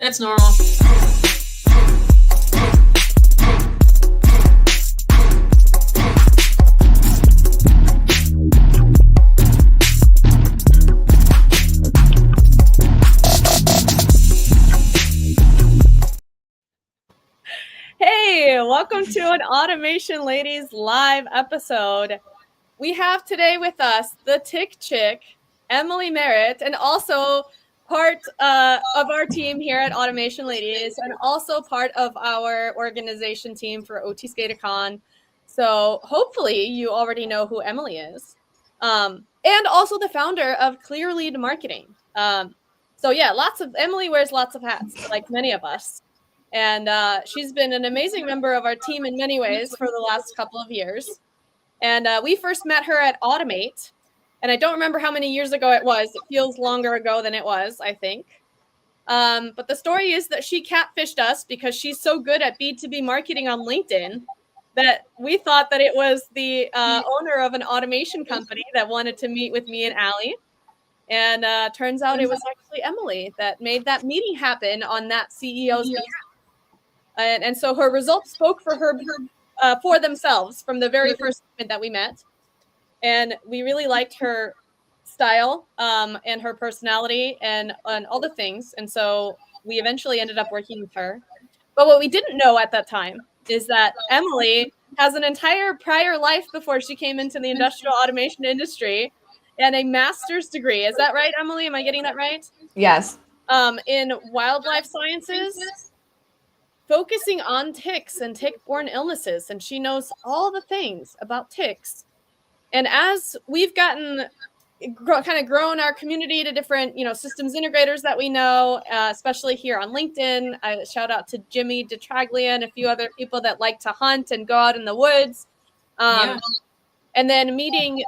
That's normal. Hey, welcome to an Automation Ladies live episode. We have today with us the Tick Chick, Emily Merritt, and also part of our team here at Automation Ladies, and also part of our organization team for OT SCADACon. So hopefully you already know who Emily is. And also the founder of Clear Lead Marketing. So yeah, Emily wears lots of hats, like many of us. And she's been an amazing member of our team in many ways for the last couple of years. And we first met her at Automate. And I don't remember how many years ago it was. It feels longer ago than it was, I think. But the story is that she catfished us because she's so good at B2B marketing on LinkedIn that we thought that it was the owner of an automation company that wanted to meet with me and Allie. And turns out it was actually Emily that made that meeting happen on that CEO's behalf. And so her results spoke for her for themselves from the very first moment that we met. And we really liked her style and her personality and all the things. And so we eventually ended up working with her. But what we didn't know at that time is that Emily has an entire prior life before she came into the industrial automation industry and a master's degree. Is that right, Emily? Am I getting that right? Yes. In wildlife sciences, focusing on ticks and tick-borne illnesses, and she knows all the things about ticks. And as we've kind of grown our community to different, systems integrators that we know, especially here on LinkedIn, shout out to Jimmy DeTraglia and a few other people that like to hunt and go out in the woods. And then meeting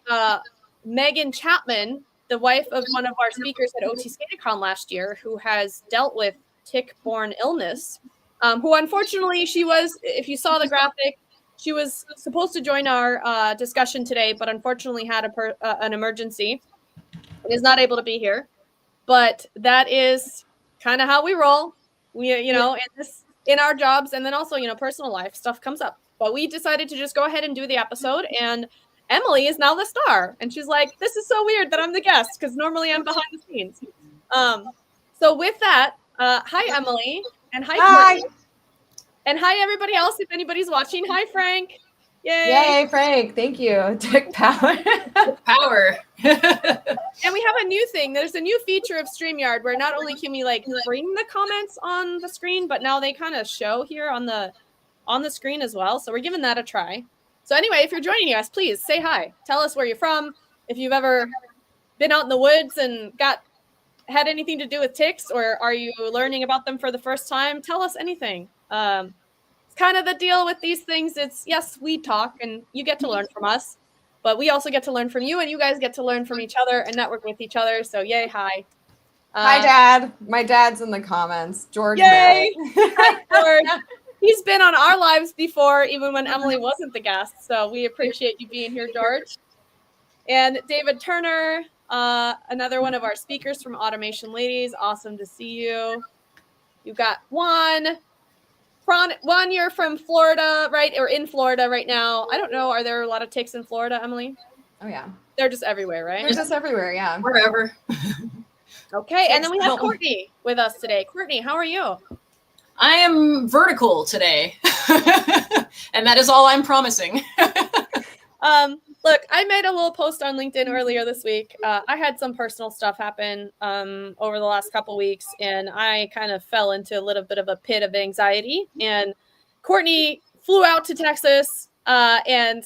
Megan Chapman, the wife of one of our speakers at OT SCADACon last year, who has dealt with tick-borne illness. Who unfortunately she was, if you saw the graphic, she was supposed to join our discussion today, but unfortunately had an emergency and is not able to be here. But that is kind of how we roll. We, in our jobs, and then also, personal life stuff comes up. But we decided to just go ahead and do the episode, and Emily is now the star. And she's like, this is so weird that I'm the guest because normally I'm behind the scenes. So with that, hi, Emily. And hi, Courtney. And hi, everybody else, if anybody's watching. Hi, Frank. Yay, Frank. Thank you. Tick Power. Power. And we have a new thing. There's a new feature of StreamYard where not only can we bring the comments on the screen, but now they kind of show here on the screen as well. So we're giving that a try. So anyway, if you're joining us, please say hi. Tell us where you're from. If you've ever been out in the woods and had anything to do with ticks, or are you learning about them for the first time? Tell us anything. It's kind of the deal with these things. It's, yes, we talk and you get to learn from us, but we also get to learn from you, and you guys get to learn from each other and network with each other. So yay, hi. Hi, Dad. My dad's in the comments. George. Yay. Hi, George. He's been on our lives before, even when Emily wasn't the guest. So we appreciate you being here, George. And David Turner, another one of our speakers from Automation Ladies. Awesome to see you. You got Juan, you're from Florida, right? Or in Florida right now. I don't know. Are there a lot of ticks in Florida, Emily? Oh, yeah. They're just everywhere, right? They're just everywhere, yeah. Wherever. Okay. And then we have Courtney with us today. Courtney, how are you? I am vertical today. And that is all I'm promising. Look, I made a little post on LinkedIn earlier this week. I had some personal stuff happen over the last couple weeks, and I kind of fell into a little bit of a pit of anxiety. And Courtney flew out to Texas and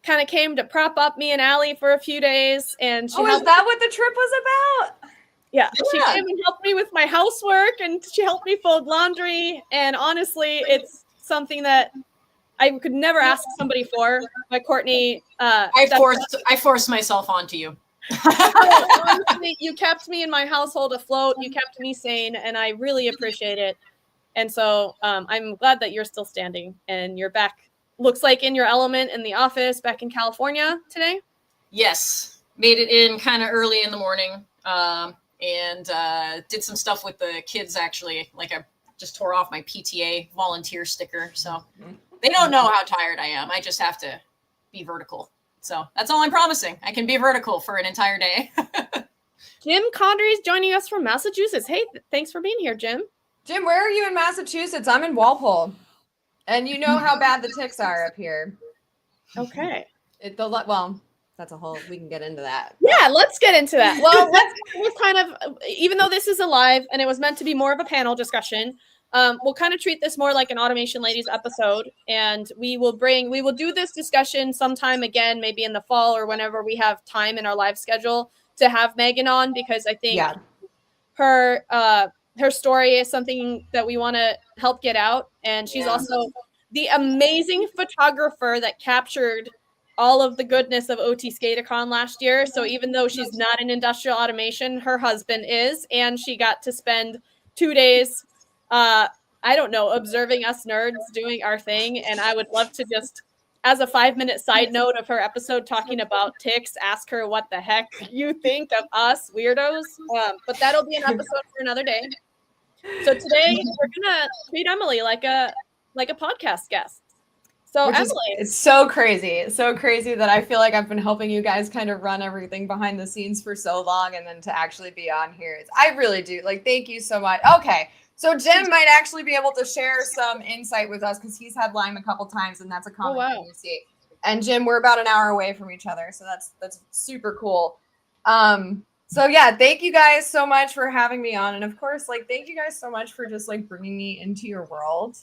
kind of came to prop up me and Allie for a few days. And is that what the trip was about? Yeah, she came and helped me with my housework, and she helped me fold laundry. And honestly, it's something that I could never ask somebody for, but Courtney. I forced myself onto you. Honestly, you kept me and my household afloat. You kept me sane, and I really appreciate it. And so I'm glad that you're still standing and you're back. Looks like in your element in the office back in California today. Yes, made it in kind of early in the morning. and did some stuff with the kids, actually. Like, I just tore off my PTA volunteer sticker. So they don't know how tired I am. I just have to be vertical. So that's all I'm promising. I can be vertical for an entire day. Jim Condry is joining us from Massachusetts. Hey, thanks for being here, Jim. Jim, where are you in Massachusetts? I'm in Walpole. And you know how bad the ticks are up here. Okay. Well, that's a whole, we can get into that. Yeah, let's get into that. Well, let's kind of, even though this is a live and it was meant to be more of a panel discussion, we'll kind of treat this more like an Automation Ladies episode, and we will do this discussion sometime again, maybe in the fall or whenever we have time in our live schedule to have Megan on, because I think her story is something that we want to help get out, and she's also the amazing photographer that captured all of the goodness of OT Skatacon last year. So even though she's not in industrial automation, her husband is, and she got to spend 2 days, I don't know, observing us nerds doing our thing. And I would love to just, as a 5-minute side note of her episode talking about ticks, ask her what the heck you think of us weirdos. But that'll be an episode for another day. So today we're gonna treat Emily like a podcast guest. So Emily, it's so crazy. It's so crazy that I feel like I've been helping you guys kind of run everything behind the scenes for so long, and then to actually be on here, I really do. Like, thank you so much. Okay, so Jim might actually be able to share some insight with us because he's had Lyme a couple times, and that's a common thing you see. And Jim, we're about an hour away from each other, so that's super cool. So yeah, thank you guys so much for having me on, and of course, like, thank you guys so much for just like bringing me into your world,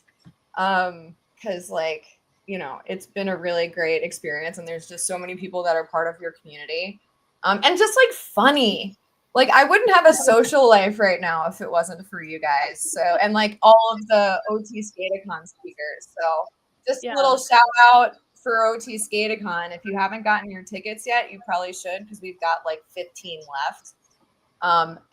because like, you know, it's been a really great experience, and there's just so many people that are part of your community, and just like funny. Like, I wouldn't have a social life right now if it wasn't for you guys. So, and like all of the OT Skatacon speakers. So just a little shout out for OT Skatacon. If you haven't gotten your tickets yet, you probably should, because we've got like 15 left.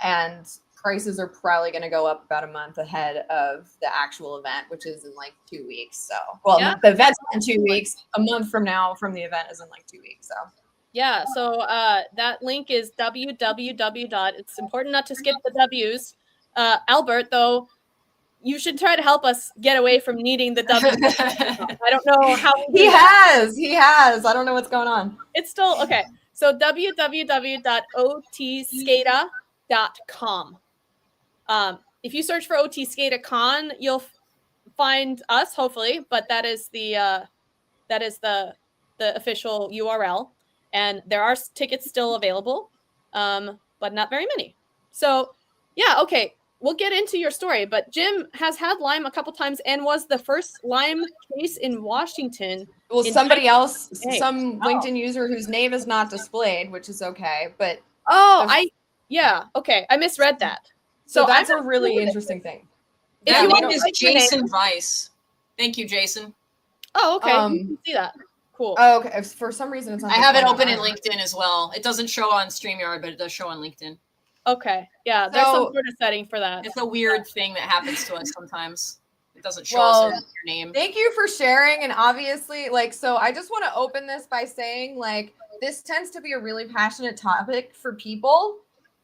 And prices are probably going to go up about a month ahead of the actual event, which is in like 2 weeks. So, well, the event's in 2 weeks. A month from now from the event is in like 2 weeks. So, yeah. So that link is www. It's important not to skip the W's. Albert, though, you should try to help us get away from needing the W. I don't know how he has. I don't know what's going on. It's still okay. So www.otskata.com. If you search for OT Skatacon, you'll find us, hopefully, but that is the official URL, and there are tickets still available, but not very many. So yeah, okay, we'll get into your story, but Jim has had Lyme a couple times and was the first Lyme case in Washington. Well, somebody else, some LinkedIn user whose name is not displayed, which is okay, but I misread that. So that's a really interesting thing. That name is Jason Weiss. Thank you, Jason. Oh, okay. You can see that. Cool. Oh, okay. For some reason, it's not. I have it open in LinkedIn as well. It doesn't show on StreamYard, but it does show on LinkedIn. Okay. Yeah, there's some sort of setting for that. It's a weird thing that happens to us sometimes. It doesn't show us your name. Thank you for sharing. And obviously, like, so I just want to open this by saying, like, this tends to be a really passionate topic for people.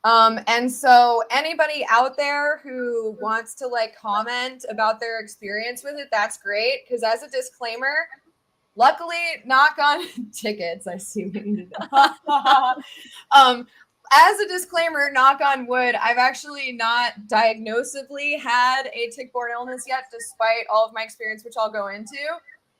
And so anybody out there who wants to like comment about their experience with it, that's great. Because as a disclaimer, luckily, knock on tickets. I see what you did. As a disclaimer, knock on wood, I've actually not diagnosably had a tick-borne illness yet, despite all of my experience, which I'll go into.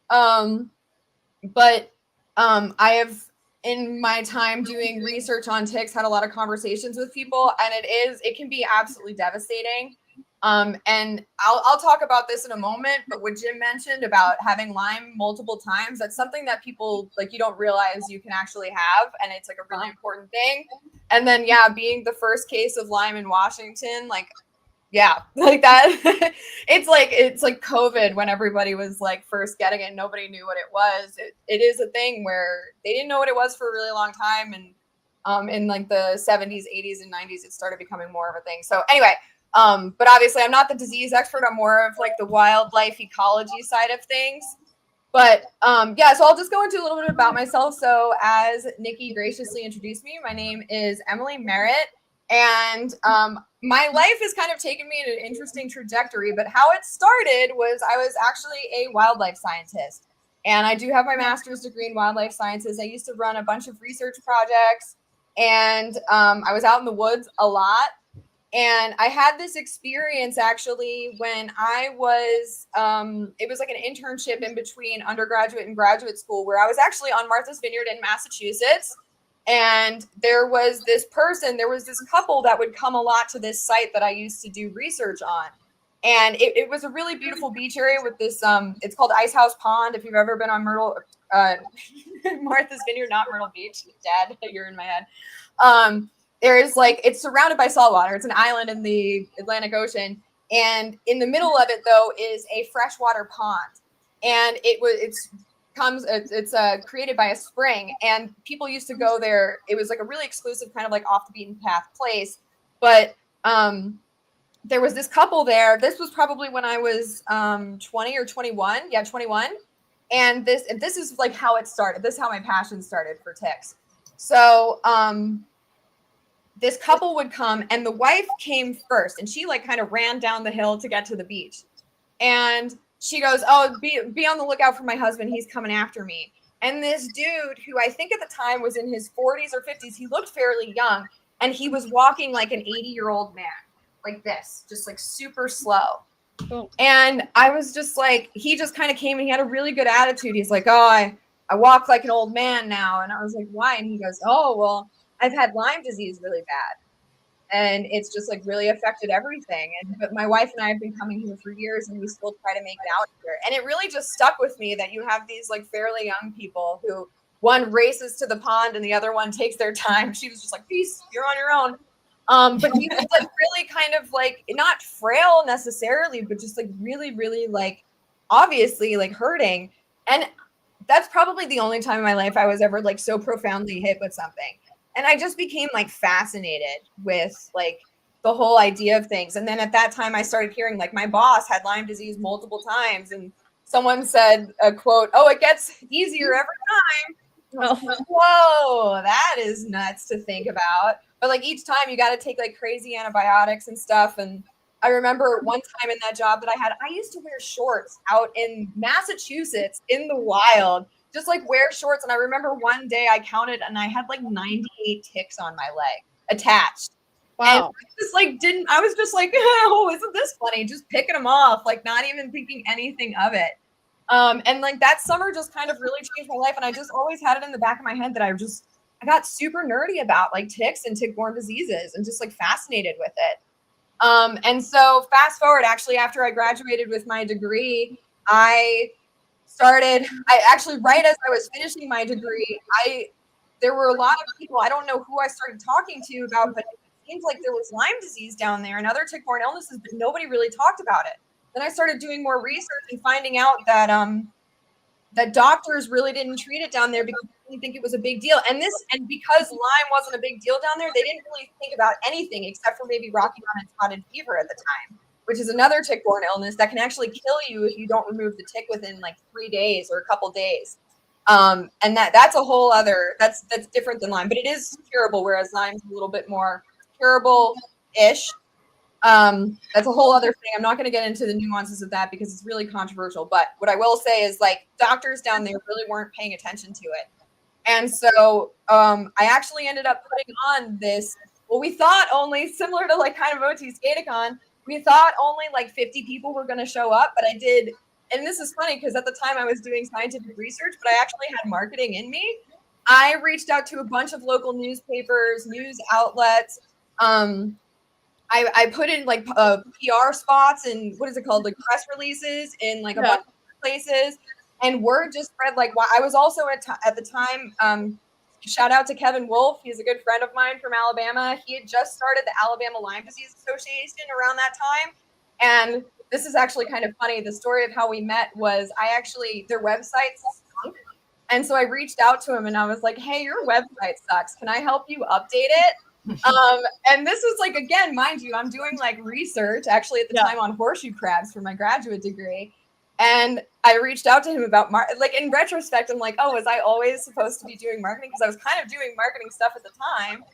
But I have, in my time doing research on ticks, had a lot of conversations with people, and it can be absolutely devastating. And I'll talk about this in a moment, but what Jim mentioned about having Lyme multiple times, that's something that people, like, you don't realize you can actually have, and it's like a really important thing. And then, yeah, being the first case of Lyme in Washington, like, yeah, like that. It's like COVID when everybody was like first getting it, nobody knew what it was. It is a thing where they didn't know what it was for a really long time, and in like the 70s, 80s, and 90s, it started becoming more of a thing. So anyway, but obviously I'm not the disease expert. I'm more of like the wildlife ecology side of things. But yeah, so I'll just go into a little bit about myself. So as Nikki graciously introduced me, my name is Emily Merritt. And my life has kind of taken me in an interesting trajectory, but how it started was I was actually a wildlife scientist. And I do have my master's degree in wildlife sciences. I used to run a bunch of research projects, and I was out in the woods a lot. And I had this experience actually when I was, it was like an internship in between undergraduate and graduate school where I was actually on Martha's Vineyard in Massachusetts. And there was this couple that would come a lot to this site that I used to do research on. And it was a really beautiful beach area with this, it's called Ice House Pond. If you've ever been on Martha's Vineyard, not Myrtle Beach, Dad, you're in my head. There's like, it's surrounded by salt water. It's an island in the Atlantic Ocean. And in the middle of it, though, is a freshwater pond. And it's created by a spring, and people used to go there. It was like a really exclusive kind of like off the beaten path place. But there was this couple there. This was probably when I was 20 or 21. Yeah, 21. And this is like how it started. This is how my passion started for ticks. So this couple would come, and the wife came first, and she like kind of ran down the hill to get to the beach. And she goes, "Oh, be on the lookout for my husband. He's coming after me." And this dude, who I think at the time was in his 40s or 50s, he looked fairly young, and he was walking like an 80-year-old man, like this, just like super slow. Cool. And I was just like, he just kind of came, and he had a really good attitude. He's like, "Oh, I walk like an old man now." And I was like, "Why?" And he goes, "Oh, well, I've had Lyme disease really bad. And it's just like really affected everything. But my wife and I have been coming here for years, and we still try to make it out here." And it really just stuck with me that you have these like fairly young people who one races to the pond and the other one takes their time. She was just like, "Peace, you're on your own." But he was like really kind of like not frail necessarily, but just like really, really like obviously like hurting. And that's probably the only time in my life I was ever like so profoundly hit with something. And I just became like fascinated with like the whole idea of things. And then at that time I started hearing like my boss had Lyme disease multiple times, and someone said a quote, "Oh, it gets easier every time." I was like, whoa, that is nuts to think about. But like each time you got to take like crazy antibiotics and stuff. And I remember one time in that job that I had, I used to wear shorts out in Massachusetts in the wild, just like wear shorts. And I remember one day I counted and I had like 98 ticks on my leg attached. Wow. And I was just like, "Oh, isn't this funny?" Just picking them off, like not even thinking anything of it. And like that summer just kind of really changed my life. And I just always had it in the back of my head that I got super nerdy about like ticks and tick-borne diseases and just like fascinated with it. And so fast forward, actually, after I graduated with my degree, right as I was finishing my degree, there were a lot of people, I don't know who I started talking to about, but it seems like there was Lyme disease down there and other tick-borne illnesses, but nobody really talked about it. Then I started doing more research and finding out that that doctors really didn't treat it down there because they didn't think it was a big deal. And because Lyme wasn't a big deal down there, they didn't really think about anything except for maybe Rocky Mountain spotted fever at the time, which is another tick-borne illness that can actually kill you if you don't remove the tick within like 3 days or a couple days. And that's a whole other, that's different than Lyme, but it is curable, whereas Lyme's a little bit more curable-ish. That's a whole other thing. I'm not going to get into the nuances of that because it's really controversial. But what I will say is like doctors down there really weren't paying attention to it. And so I actually ended up putting on this, well, we thought only similar to like kind of OT Skaticon, we thought only like 50 people were going to show up, but I did. And this is funny because at the time I was doing scientific research, but I actually had marketing in me. I reached out to a bunch of local newspapers, news outlets. I put in like PR spots and what is it called? Like press releases in like a bunch of places, and word just spread. Like I was also at the time, shout out to Kevin Wolf. He's a good friend of mine from Alabama. He had just started the Alabama Lyme Disease Association around that time. And this is actually kind of funny. The story of how we met was their website stunk. And so I reached out to him and I was like, "Hey, your website sucks. Can I help you update it?" And this was like, again, mind you, I'm doing like research actually at the time on horseshoe crabs for my graduate degree. And I reached out to him about like in retrospect, I'm like, "Oh, was I always supposed to be doing marketing?" Because I was kind of doing marketing stuff at the time.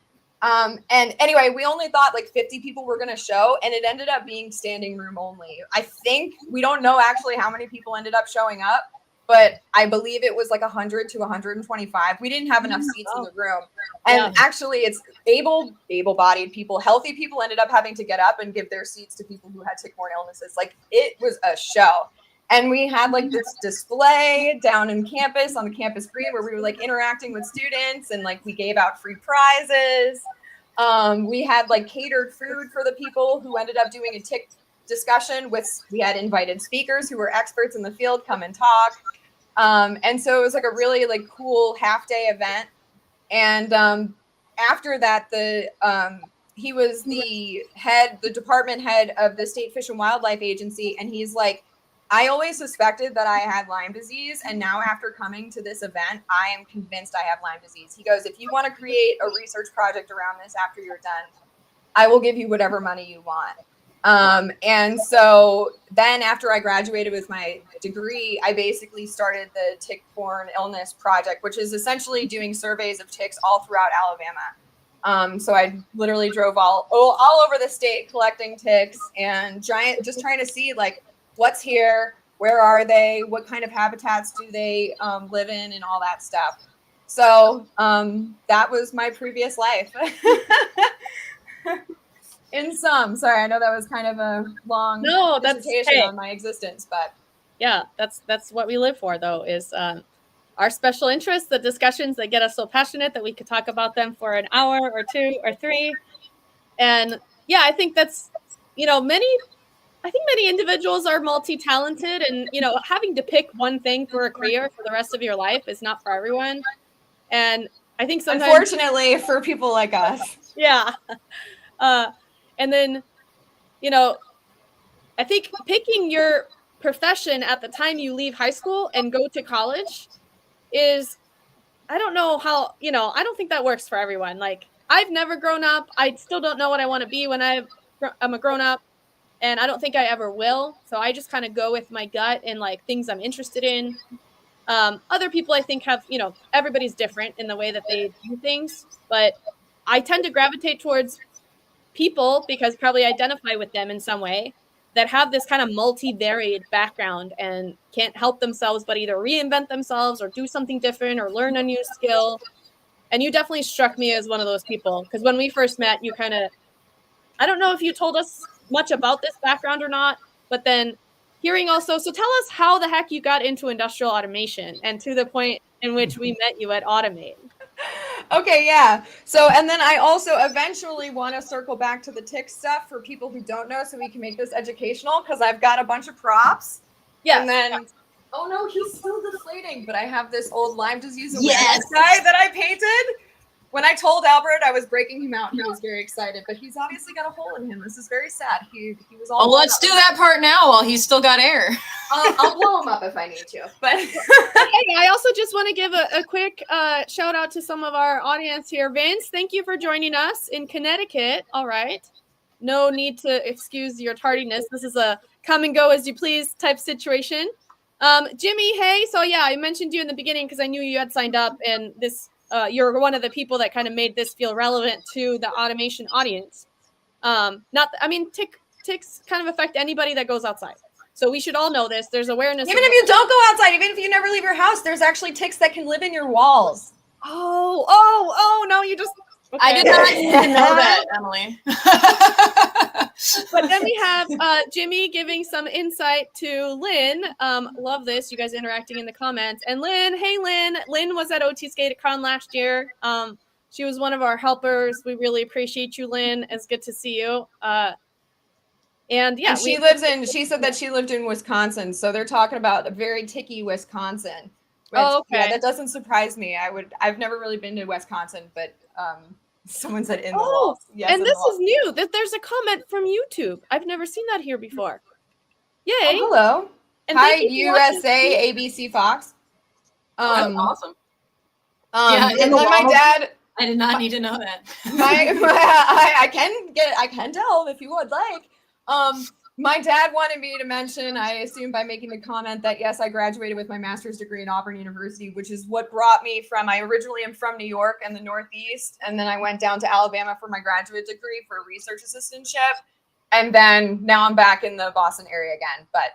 And anyway, we only thought like 50 people were going to show, and it ended up being standing room only. I think we don't know actually how many people ended up showing up, but I believe it was like 100 to 125. We didn't have enough seats in the room. And actually it's able-bodied people, healthy people ended up having to get up and give their seats to people who had tick-borne illnesses. Like it was a show. And we had like this display down in campus on the campus green where we were like interacting with students, and like we gave out free prizes. We had like catered food for the people who ended up doing a tick discussion we had invited speakers who were experts in the field come and talk. And so it was like a really like cool half day event. And after that, he was the department head of the State Fish and Wildlife Agency. And he's like, I always suspected that I had Lyme disease. And now after coming to this event, I am convinced I have Lyme disease. He goes, if you want to create a research project around this after you're done, I will give you whatever money you want. And so then after I graduated with my degree, I basically started the Tick-Borne Illness Project, which is essentially doing surveys of ticks all throughout Alabama. So I literally drove all over the state collecting ticks and just trying to see like what's here, where are they, what kind of habitats do they live in, and all that stuff. So that was my previous life. In some, sorry, I know that was kind of a long dissertation on my existence, but yeah, that's what we live for, though, is our special interests, the discussions that get us so passionate that we could talk about them for an hour or two or three. And yeah, I think that's, many individuals are multi-talented, and, having to pick one thing for a career for the rest of your life is not for everyone. And I think sometimes, unfortunately for people like us. Yeah. And then, I think picking your profession at the time you leave high school and go to college is, I don't know how, I don't think that works for everyone. Like, I've never grown up. I still don't know what I want to be when I'm a grown up, and I don't think I ever will. So I just kind of go with my gut and like things I'm interested in. Other people I think have, everybody's different in the way that they do things, but I tend to gravitate towards people because probably identify with them in some way that have this kind of multi-varied background and can't help themselves but either reinvent themselves or do something different or learn a new skill. And you definitely struck me as one of those people, because when we first met, you kind of, I don't know if you told us much about this background or not, but then hearing also, so tell us how the heck you got into industrial automation and to the point in which we met you at Automate. Okay, yeah. So, and then I also eventually want to circle back to the tick stuff for people who don't know, so we can make this educational, because I've got a bunch of props. Yeah. And then, oh no, he's still deflating, but I have this old Lyme disease awareness guy that I painted. When I told Albert I was breaking him out, he was very excited, but he's obviously got a hole in him. This is very sad. He was all. Well, let's do that part now while he's still got air. I'll blow him up if I need to. But hey, I also just want to give a quick shout out to some of our audience here. Vince, thank you for joining us in Connecticut. All right. No need to excuse your tardiness. This is a come and go as you please type situation. Jimmy, hey. So yeah, I mentioned you in the beginning because I knew you had signed up, and this you're one of the people that kind of made this feel relevant to the automation audience. Ticks kind of affect anybody that goes outside. So we should all know this. There's awareness. Even if you don't go outside, even if you never leave your house, there's actually ticks that can live in your walls. Oh, no, you just... Okay. I did not even know that, Emily. But then we have Jimmy giving some insight to Lynn. Love this. You guys interacting in the comments. And Lynn, hey, Lynn. Lynn was at OT Skate-A-Con last year. She was one of our helpers. We really appreciate you, Lynn. It's good to see you. And yeah, she said that she lived in Wisconsin. So they're talking about a very ticky Wisconsin. Which, okay. Yeah, that doesn't surprise me. I've never really been to Wisconsin, but someone said in the walls. Yes, and this is new. That there's a comment from YouTube. I've never seen that here before. Yay. Oh, hello. And hi, USA ABC Fox. That's awesome. Yeah, and then my dad. I did not need to know that. I can tell if you would like. My dad wanted me to mention, I assume by making the comment that yes, I graduated with my master's degree in Auburn University, which is what brought me from, I originally am from New York and the Northeast. And then I went down to Alabama for my graduate degree for a research assistantship. And then now I'm back in the Boston area again. But,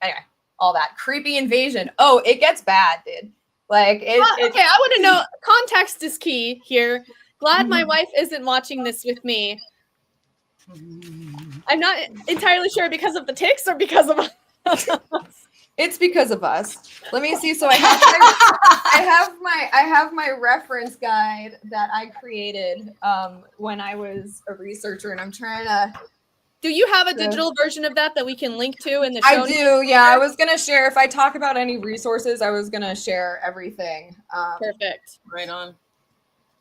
anyway, all that creepy invasion. Oh, it gets bad, dude. Like, okay, I want to know, context is key here. Glad my wife isn't watching this with me. I'm not entirely sure because of the ticks or because of us. It's because of us. Let me see. So I have my reference guide that I created when I was a researcher, and I'm trying to. Do you have a digital version of that we can link to in the show? I do. Yeah, I was gonna share. If I talk about any resources, I was gonna share everything. Perfect. Right on.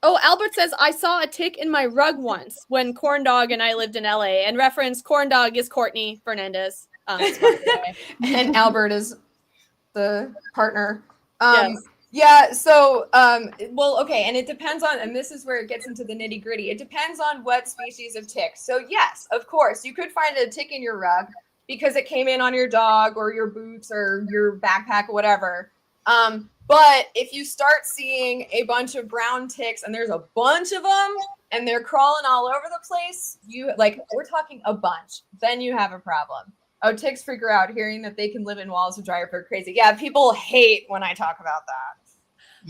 Oh, Albert says, I saw a tick in my rug once when Corn Dog and I lived in LA. And reference, Corn Dog is Courtney Fernandez. And Albert is the partner. Yes. Yeah, so, well, okay, and it depends on, and this is where it gets into the nitty gritty. It depends on what species of tick. So yes, of course, you could find a tick in your rug because it came in on your dog or your boots or your backpack or whatever. But if you start seeing a bunch of brown ticks and there's a bunch of them and they're crawling all over the place, we're talking a bunch, then you have a problem. Oh, ticks figure out hearing that they can live in walls of dry earth are crazy. Yeah, people hate when I talk about that.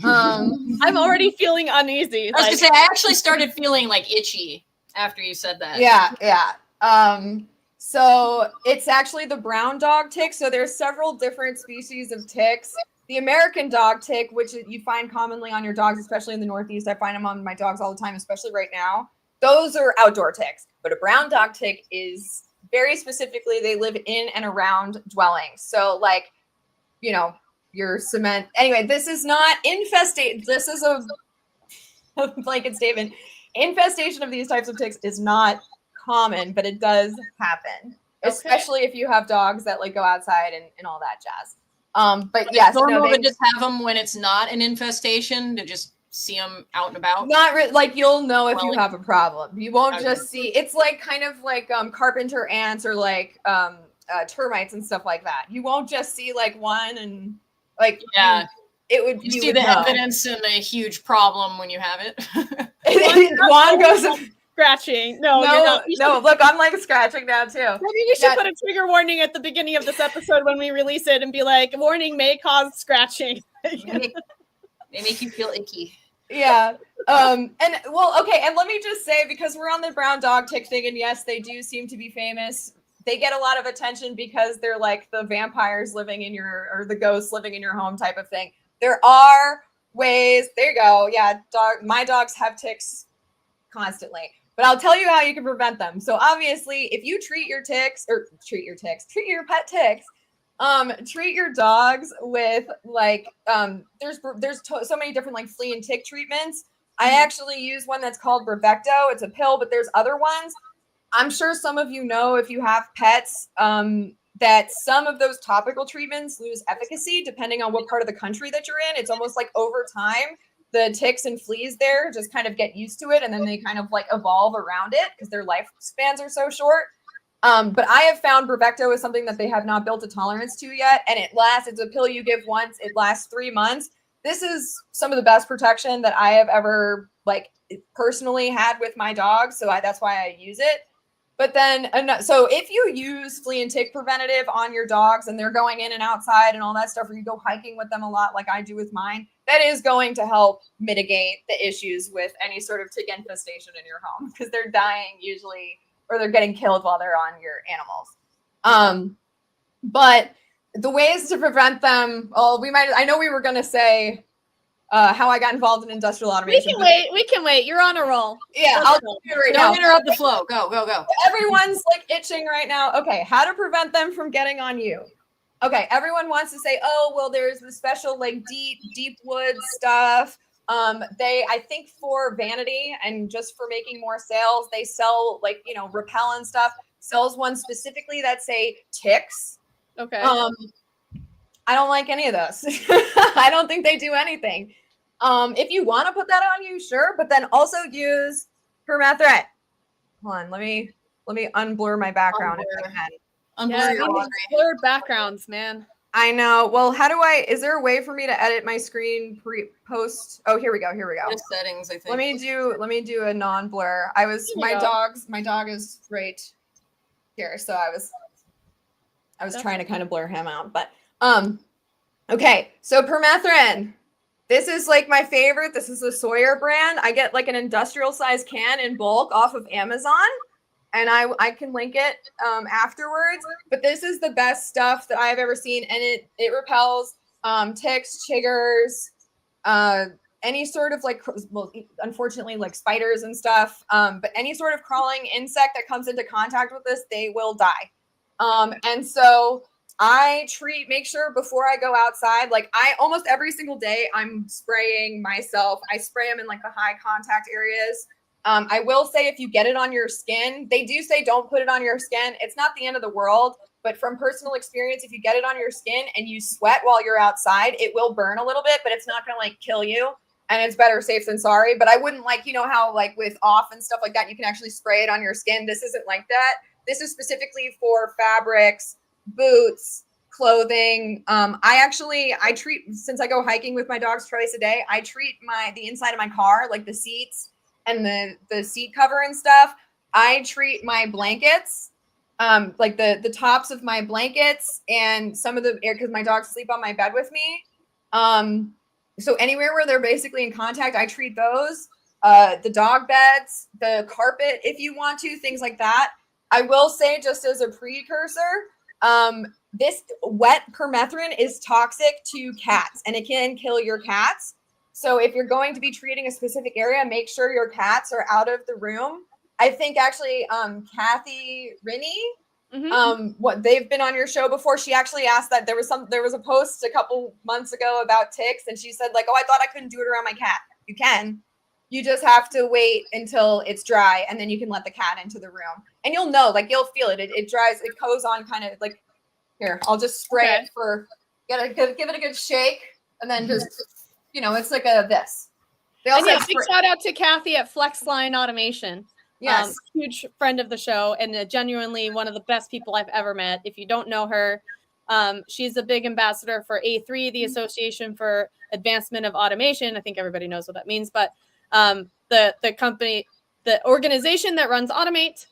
I'm already feeling uneasy. I was gonna say, I actually started feeling like itchy after you said that. Yeah. So it's actually the brown dog tick. So there's several different species of ticks. The American dog tick, which you find commonly on your dogs, especially in the Northeast. I find them on my dogs all the time, especially right now. Those are outdoor ticks. But a brown dog tick is very specifically, they live in and around dwellings. So your cement. Anyway, this is not infestation. This is a blanket statement. Infestation of these types of ticks is not common, but it does happen, especially if you have dogs that go outside and all that jazz. But yes, it's normal to just have them when it's not an infestation, to just see them out and about. Not really. You'll know if you have a problem. You won't just see. It's kind of like carpenter ants or termites and stuff like that. You won't just see one and it would. You see the evidence and a huge problem when you have it. Juan goes scratching. No. Look, I'm scratching now too. Maybe we should put a trigger warning at the beginning of this episode when we release it and be like, warning may cause scratching. They make you feel icky. Yeah. And let me just say, because we're on the brown dog tick thing, and yes, they do seem to be famous. They get a lot of attention because they're like the vampires living in or the ghosts living in your home type of thing. There are ways. There you go. Yeah. My dogs have ticks constantly. But I'll tell you how you can prevent them. So obviously, if you treat your pet ticks, treat your dogs with there's so many different flea and tick treatments. I actually use one that's called Bravecto. It's a pill, but there's other ones. I'm sure some of you know, if you have pets, that some of those topical treatments lose efficacy depending on what part of the country that you're in. It's almost like over time, the ticks and fleas there just kind of get used to it, and then they kind of evolve around it because their lifespans are so short. But I have found Bravecto is something that they have not built a tolerance to yet, and it's a pill you give once. It lasts 3 months. This is some of the best protection that I have ever personally had with my dogs, so that's why I use it. But then, so if you use flea and tick preventative on your dogs and they're going in and outside and all that stuff, or you go hiking with them a lot like I do with mine, that is going to help mitigate the issues with any sort of tick infestation in your home, because they're dying usually, or they're getting killed while they're on your animals. But the ways to prevent them, I know we were going to say how I got involved in industrial automation. We can wait. You're on a roll. Yeah, I'll do it right now. Don't interrupt the flow. Go. Everyone's itching right now. Okay, how to prevent them from getting on you. Okay, everyone wants to say, oh, well, there's the special deep wood stuff. I think for vanity and just for making more sales, they sell repellent stuff. Sells one specifically that say ticks. Okay. I don't like any of those. I don't think they do anything. If you want to put that on you, sure, but then also use permethrin. Hold on, let me Let me unblur my background if I Unblur. can. Unblur your these laundry. blurred backgrounds, man. I know. Well, is there a way for me to edit my screen post? Oh, here we go. Here we go. Go to settings, I think. Let me do a non-blur. My dog is right here, so I was trying to kind of blur him out, but okay. So permethrin. This is like my favorite. This is the Sawyer brand. I get like an industrial size can in bulk off of Amazon, and I can link it afterwards. But this is the best stuff that I've ever seen, and it repels ticks, chiggers, any sort of like, well, unfortunately, like spiders and stuff. But any sort of crawling insect that comes into contact with this, they will die. And so make sure before I go outside, like almost every single day I'm spraying myself. I spray them in like the high contact areas. I will say if you get it on your skin, they do say don't put it on your skin. It's not the end of the world, but from personal experience, if you get it on your skin and you sweat while you're outside, it will burn a little bit, but it's not going to like kill you. And it's better safe than sorry. But I wouldn't like, you know how like with off and stuff like that, you can actually spray it on your skin. This isn't like that. This is specifically for fabrics, boots, clothing. I treat, since I go hiking with my dogs twice a day, I treat the inside of my car, like the seats and the seat cover and stuff. I treat my blankets, like the tops of my blankets and some of the air, because my dogs sleep on my bed with me. So anywhere where they're basically in contact, I treat those. The dog beds, the carpet, if you want to, things like that. I will say, just as a precursor, this wet permethrin is toxic to cats and it can kill your cats. So if you're going to be treating a specific area, make sure your cats are out of the room. I think actually Kathy Rinney, what they've been on your show before. She actually asked that there was a post a couple months ago about ticks, and she said like, oh, I thought I couldn't do it around my cat. You can. You just have to wait until it's dry, and then you can let the cat into the room. And you'll know, like you'll feel it. It dries, it goes on kind of like, here, I'll just spray it for, give it a good shake, and then just, it's like this. They also big shout out to Kathy at Flexline Automation. Yes. Huge friend of the show and genuinely one of the best people I've ever met. If you don't know her, she's a big ambassador for A3, the Association for Advancement of Automation. I think everybody knows what that means, but the company, the organization that runs Automate,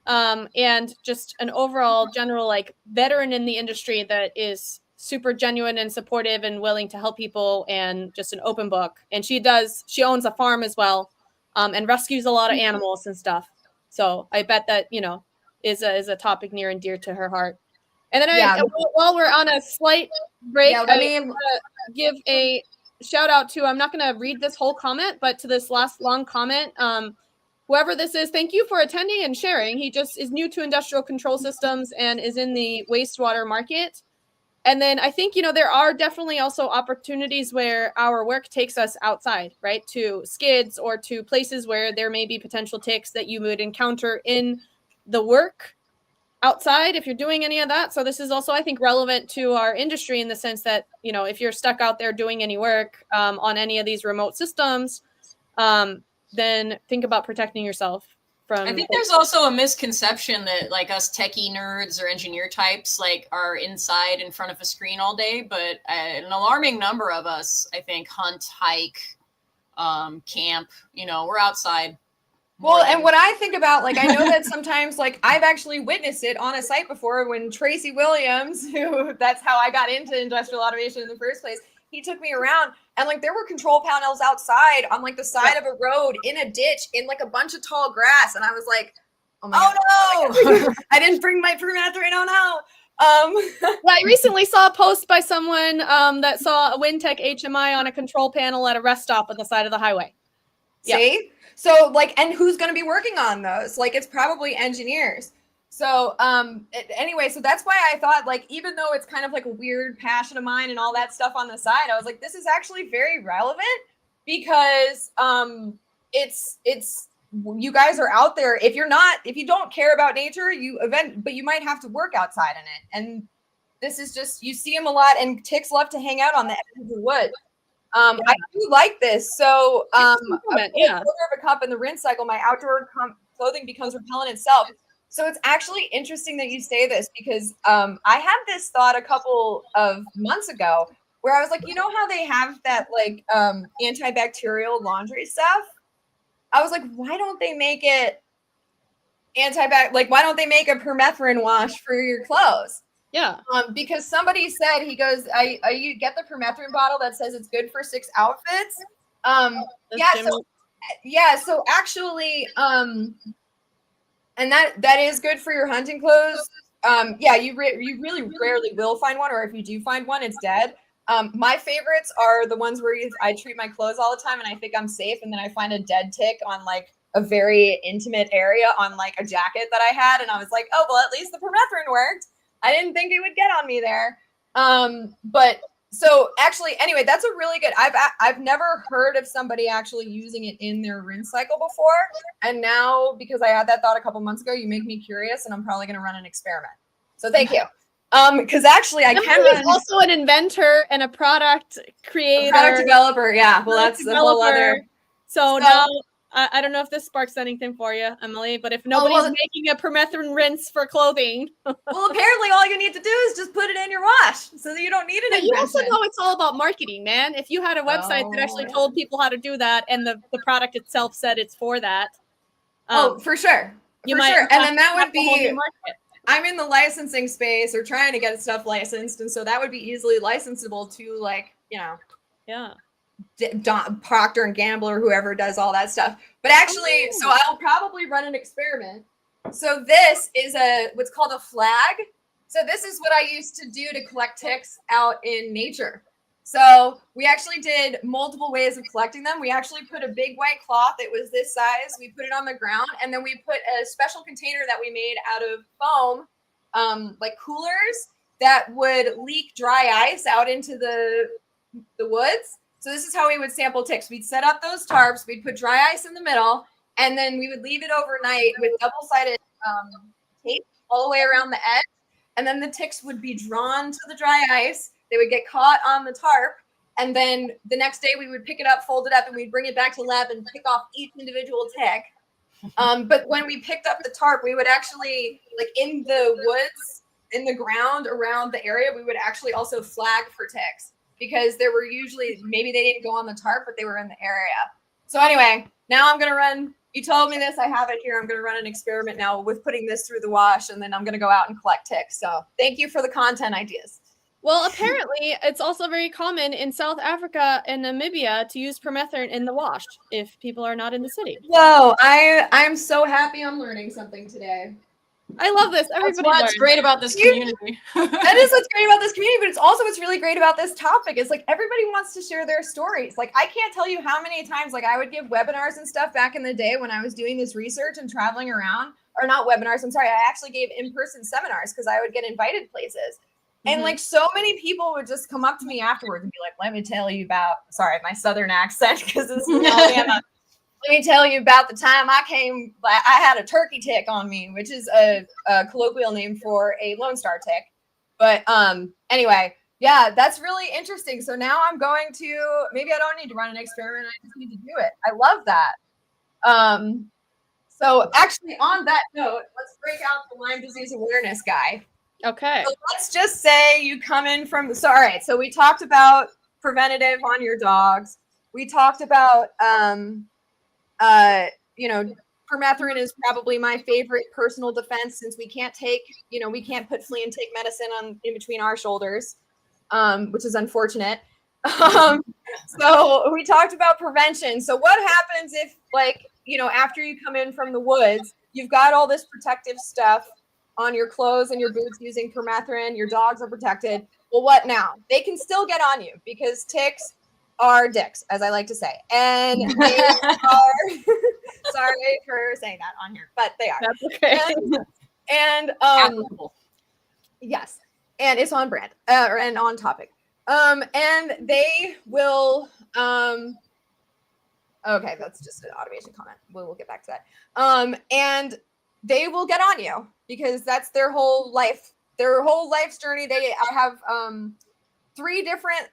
and just an overall general like veteran in the industry that is super genuine and supportive and willing to help people and just an open book. And she owns a farm as well, and rescues a lot of animals and stuff. So I bet that, is a topic near and dear to her heart. And then while we're on a slight break, I give a shout out to, I'm not going to read this whole comment, but to this last long comment, whoever this is, thank you for attending and sharing. He just is new to industrial control systems and is in the wastewater market. And then I think, there are definitely also opportunities where our work takes us outside, right? To skids or to places where there may be potential ticks that you would encounter in the work outside if you're doing any of that. So this is also, I think, relevant to our industry in the sense that, if you're stuck out there doing any work on any of these remote systems, then think about protecting yourself from. I think there's also a misconception that like us techie nerds or engineer types like are inside in front of a screen all day, but an alarming number of us, I think, hunt, hike, camp, we're outside. Well, and what I think about, like, I know that sometimes, like, I've actually witnessed it on a site before when Tracy Williams, that's how I got into industrial automation in the first place, he took me around and like there were control panels outside on like the side of a road in a ditch in like a bunch of tall grass. And I was like, oh no, I didn't bring my permethrin. Oh no. I recently saw a post by someone that saw a WinTech HMI on a control panel at a rest stop on the side of the highway. See? So like, and who's going to be working on those? Like, it's probably engineers. So anyway, so that's why I thought, like, even though it's kind of like a weird passion of mine and all that stuff on the side, I was like, this is actually very relevant because it's you guys are out there. If you don't care about nature, but you might have to work outside in it. And this is just, you see them a lot, and ticks love to hang out on the edges of wood. I do like this. So a quarter of a cup in the rinse cycle, my outdoor clothing becomes repellent itself. So it's actually interesting that you say this because I had this thought a couple of months ago where I was like, you know how they have that like antibacterial laundry stuff? I was like, why don't they make it like why don't they make a permethrin wash for your clothes? Yeah. Because somebody said, he goes, you get the permethrin bottle that says it's good for 6 outfits. So actually, and that is good for your hunting clothes. You really rarely will find one, or if you do find one, it's dead. My favorites are the ones where I treat my clothes all the time and I think I'm safe, and then I find a dead tick on like a very intimate area on like a jacket that I had, and I was like, oh well, at least the permethrin worked. I didn't think it would get on me there. But so actually, anyway, that's a really good. I've never heard of somebody actually using it in their rinse cycle before, and now because I had that thought a couple months ago, you make me curious, and I'm probably going to run an experiment. So thank you. Because actually, I can run. Also an inventor and a product creator, product developer. Yeah, well, that's the whole other. So now. I don't know if this sparks anything for you, Emily, but if nobody's making a permethrin rinse for clothing. Well, apparently all you need to do is just put it in your wash so that you don't need it. You also know it's all about marketing, man. If you had a website that actually told people how to do that and the product itself said it's for that. For sure. And then that would be, I'm in the licensing space or trying to get stuff licensed. And so that would be easily licensable to like, yeah. Procter and Gamble or whoever does all that stuff. But actually, so I'll probably run an experiment. So this is what's called a flag. So this is what I used to do to collect ticks out in nature. So we actually did multiple ways of collecting them. We actually put a big white cloth. It was this size. We put it on the ground, and then we put a special container that we made out of foam, like coolers that would leak dry ice out into the woods. So this is how we would sample ticks. We'd set up those tarps, we'd put dry ice in the middle, and then we would leave it overnight with double-sided tape all the way around the edge. And then the ticks would be drawn to the dry ice. They would get caught on the tarp. And then the next day we would pick it up, fold it up, and we'd bring it back to the lab and pick off each individual tick. But when we picked up the tarp, we would actually, like in the woods, in the ground around the area, we would actually also flag for ticks. Because there were usually, maybe they didn't go on the tarp, but they were in the area. So anyway, now I'm going to run, you told me this, I have it here. I'm going to run an experiment now with putting this through the wash, and then I'm going to go out and collect ticks. So thank you for the content ideas. Well, apparently it's also very common in South Africa and Namibia to use permethrin in the wash if people are not in the city. Whoa, I'm so happy I'm learning something today. I love this. That's what's great about this community. That is what's great about this community, but it's also what's really great about this topic is like everybody wants to share their stories. Like I can't tell you how many times like I would give webinars and stuff back in the day when I was doing this research and traveling around, or not webinars, I'm sorry, I actually gave in-person seminars because I would get invited places. And like so many people would just come up to me afterwards and be like, let me tell you about, sorry, my Southern accent because this is Alabama. Let me tell you about the time I had a turkey tick on me, which is a colloquial name for a Lone Star tick. But anyway, yeah, that's really interesting. So now I'm going to, maybe I don't need to run an experiment. I just need to do it. I love that. So actually on that note, let's break out the Lyme disease awareness guy. Okay. So let's just say you come in from, all right. So we talked about preventative on your dogs. We talked about, permethrin is probably my favorite personal defense since we can't put flea and tick medicine in between our shoulders, which is unfortunate. So we talked about prevention. So what happens if after you come in from the woods, you've got all this protective stuff on your clothes and your boots using permethrin, your dogs are protected. Well, what now? They can still get on you because ticks are dicks, as I like to say. And they are, sorry for saying that on here, but they are. That's okay. And yes, and it's on brand and on topic. And they will, okay, that's just an automation comment. We'll get back to that. And they will get on you because that's their whole life's journey. I have 3 different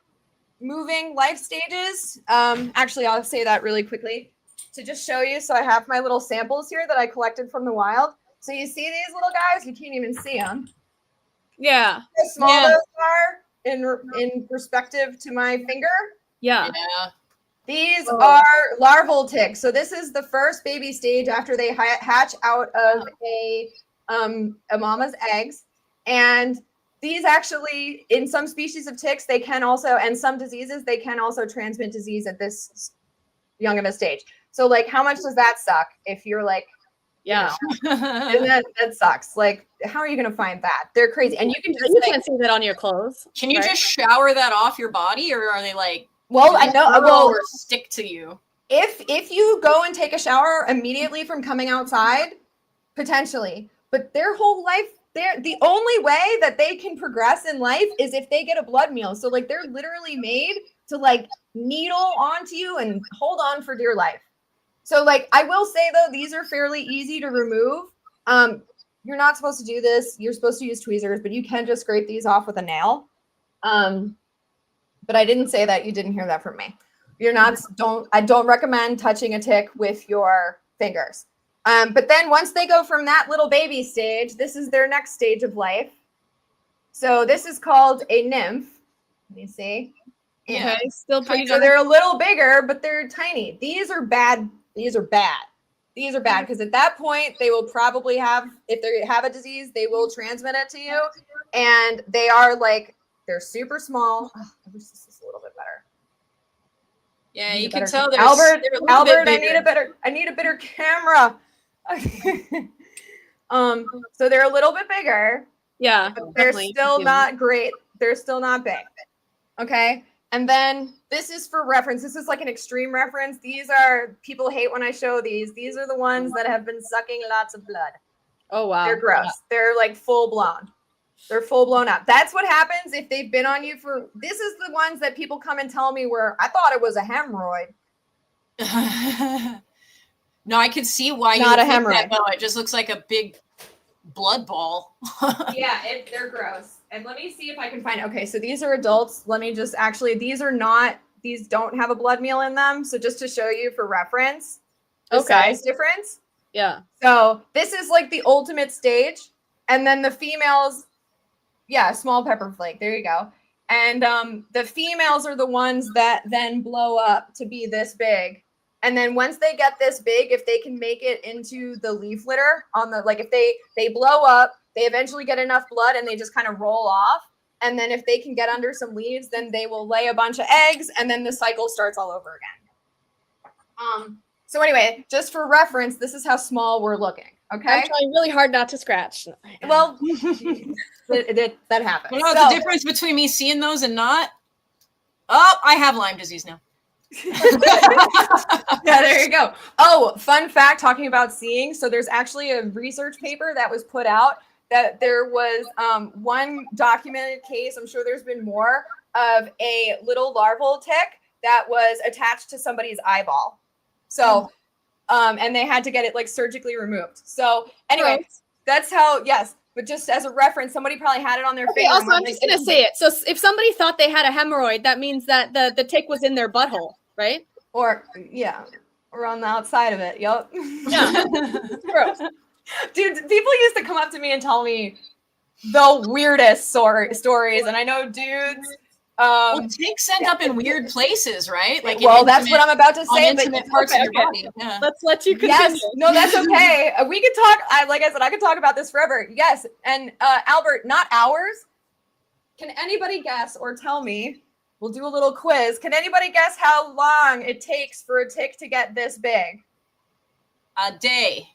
moving life stages. Actually, I'll say that really quickly to just show you. So I have my little samples here that I collected from the wild. So you see these little guys? You can't even see them. Yeah. How small Yeah. those are in perspective to my finger. Yeah. Yeah. These Oh. are larval ticks. So this is the first baby stage after they hatch out of a mama's eggs. And these actually, in some species of ticks, they can also, and some diseases, they can also transmit disease at this young of a stage. So like, how much does that suck if you're like, Yeah. and that sucks. Like, how are you going to find that? They're crazy. And you can just, You can't see that on your clothes. Can you right? just shower that off your body, or are they like? well, I know, curl well, or stick to you. if you go and take a shower immediately from coming outside, potentially, but their whole life, the only way that they can progress in life is if they get a blood meal. So like they're literally made to like needle onto you and hold on for dear life. So like I will say though, these are fairly easy to remove. You're not supposed to do this. You're supposed to use tweezers, but you can just scrape these off with a nail. But I didn't say that. You didn't hear that from me. I don't recommend touching a tick with your fingers. But then once they go from that little baby stage, this is their next stage of life. So this is called a nymph. Let me see. Yeah. Okay, still pretty So they're a little bigger, but they're tiny. These are bad. These are bad because at that point they will probably have, if they have a disease, they will transmit it to you. And they are like, they're super small. Oh, I wish this was a little bit better. Yeah, you can tell. Albert, Albert, I need a better camera. So they're a little bit bigger. Yeah, but they're definitely. still not great. They're still not big. Okay. And then this is for reference. This is like an extreme reference. These are, people hate when I show these. These are the ones that have been sucking lots of blood. Oh, wow. They're gross. Yeah. They're like full blown. They're full blown up. That's what happens if they've been on you for, this is the ones that people come and tell me where I thought it was a hemorrhoid. No, I could see why Not you a think that, hemorrhoid. though. It just looks like a big blood ball. Yeah, they're gross. And let me see if I can find, okay, so these are adults. Let me just actually, these don't have a blood meal in them. So just to show you for reference, the size difference. Yeah. So this is like the ultimate stage. And then the females, yeah, small pepper flake. There you go. And the females are the ones that then blow up to be this big. And then once they get this big, if they can make it into the leaf litter on the, like if they blow up, they eventually get enough blood and they just kind of roll off. And then if they can get under some leaves, then they will lay a bunch of eggs and then the cycle starts all over again. So anyway, just for reference, this is how small we're looking. Okay. I'm trying really hard not to scratch. Well, that happens. You know the difference between me seeing those and not? Oh, I have Lyme disease now. Yeah, there you go. Oh, fun fact, talking about seeing. So there's actually a research paper that was put out that there was one documented case, I'm sure there's been more, of a little larval tick that was attached to somebody's eyeball. So, and they had to get it like surgically removed. So anyway, that's how, yes. But just as a reference, somebody probably had it on their finger. Also, I'm just going to say it. So if somebody thought they had a hemorrhoid, that means that the tick was in their butthole, right? Or, yeah, or on the outside of it. Yep. Yeah. Gross. Dude, people used to come up to me and tell me the weirdest stories. And I know dudes. Well, ticks end up in weird places, right? Like, well, that's what I'm about to say. Intimate parts of your body. Yeah. Let's let you continue. Yes, no, that's okay. We could talk. Like I said, I could talk about this forever. Yes, and Albert, not hours. Can anybody guess or tell me? We'll do a little quiz. Can anybody guess how long it takes for a tick to get this big? A day.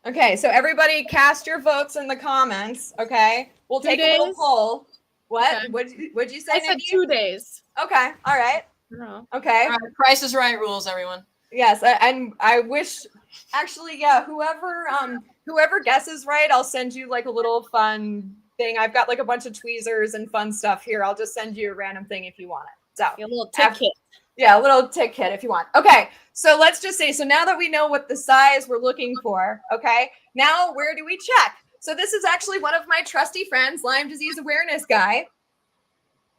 Okay, so everybody cast your votes in the comments. Okay, we'll take a little poll. What? Okay. What'd you say? I said Nikki? 2 days. Okay. All right. No. Okay. All right, Price is Right rules, everyone. Yes, and I wish, actually, yeah, whoever guesses right, I'll send you like a little fun thing. I've got like a bunch of tweezers and fun stuff here. I'll just send you a random thing if you want it. So A little tick kit. yeah, a little tick kit if you want. Okay, so let's just say, so now that we know what the size we're looking for, okay, now where do we check? So this is actually one of my trusty friends, Lyme disease awareness guy.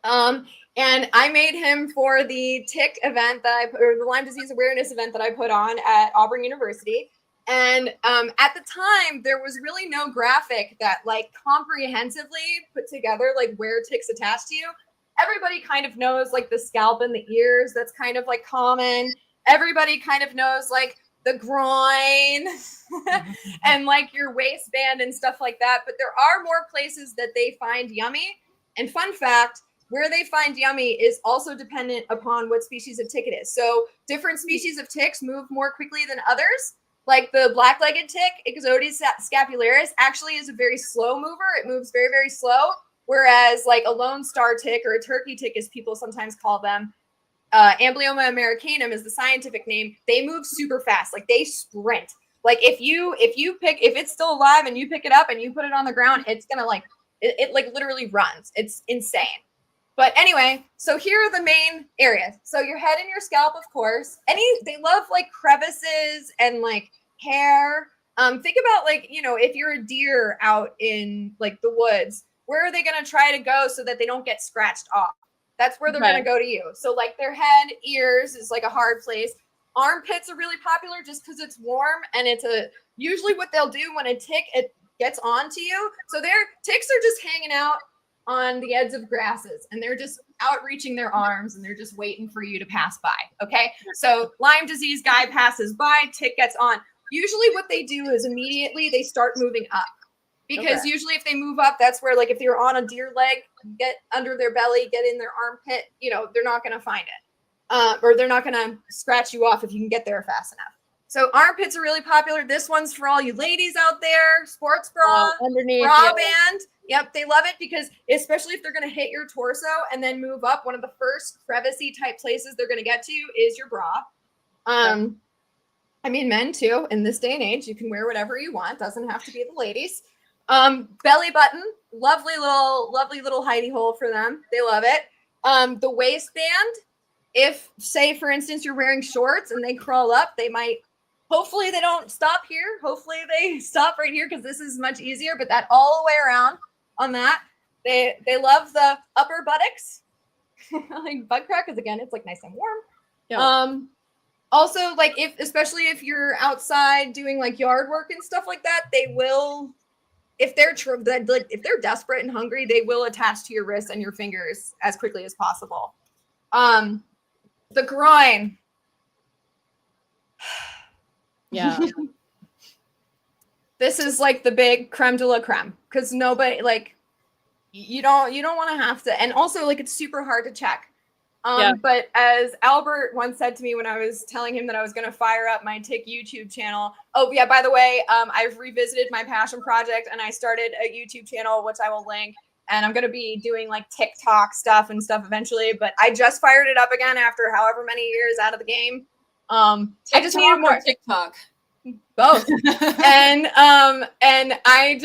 And I made him for the tick event or the Lyme disease awareness event that I put on at Auburn University. And at the time, there was really no graphic that like comprehensively put together like where ticks attach to you. Everybody kind of knows like the scalp and the ears. That's kind of like common. Everybody kind of knows like the groin and like your waistband and stuff like that. But there are more places that they find yummy. And fun fact, where they find yummy is also dependent upon what species of tick it is. So different species of ticks move more quickly than others. Like the black-legged tick, Ixodes scapularis, actually is a very slow mover. It moves very, very slow. Whereas like a lone star tick or a turkey tick, as people sometimes call them, Amblyomma americanum is the scientific name. They move super fast. Like they sprint. Like if it's still alive and you pick it up and you put it on the ground, it's gonna like it like literally runs. It's insane. But anyway, so here are the main areas. So your head and your scalp, of course. They love like crevices and like hair. Think about like, you know, if you're a deer out in like the woods, where are they going to try to go so that they don't get scratched off? That's where they're going to go to you. So like their head, ears is like a hard place. Armpits are really popular just because it's warm, and usually what they'll do when it gets onto you. So their ticks are just hanging out on the edges of grasses, and they're just outreaching their arms, and they're just waiting for you to pass by. Okay. So Lyme disease guy passes by, tick gets on. Usually what they do is immediately they start moving up, because usually if they move up, that's where, like, if you're on a deer leg, get under their belly, get in their armpit, you know, they're not going to find it. Or they're not going to scratch you off if you can get there fast enough. So armpits are really popular. This one's for all you ladies out there. Sports bra, underneath, bra band. Yep, they love it because especially if they're going to hit your torso and then move up, one of the first crevicey type places they're going to get to is your bra. I mean, men too. In this day and age, you can wear whatever you want. Doesn't have to be the ladies. Belly button, lovely little hidey hole for them. They love it. The waistband. If, say, for instance, you're wearing shorts and they crawl up, they might. Hopefully they don't stop here. Hopefully they stop right here because this is much easier. But that all the way around on that, they love the upper buttocks, like butt crack, because again, it's like nice and warm. Yeah. Also, like especially if you're outside doing like yard work and stuff like that, they will. If they're desperate and hungry, they will attach to your wrists and your fingers as quickly as possible. The groin. Yeah. This is like the big creme de la creme, because nobody, like, you don't want to have to, and also like it's super hard to check. But as Albert once said to me when I was telling him that I was going to fire up my Tick YouTube channel. Oh yeah, by the way, I've revisited my passion project and I started a YouTube channel, which I will link. And I'm going to be doing like TikTok stuff and stuff eventually, but I just fired it up again after however many years out of the game. I just needed more TikTok. Both. and I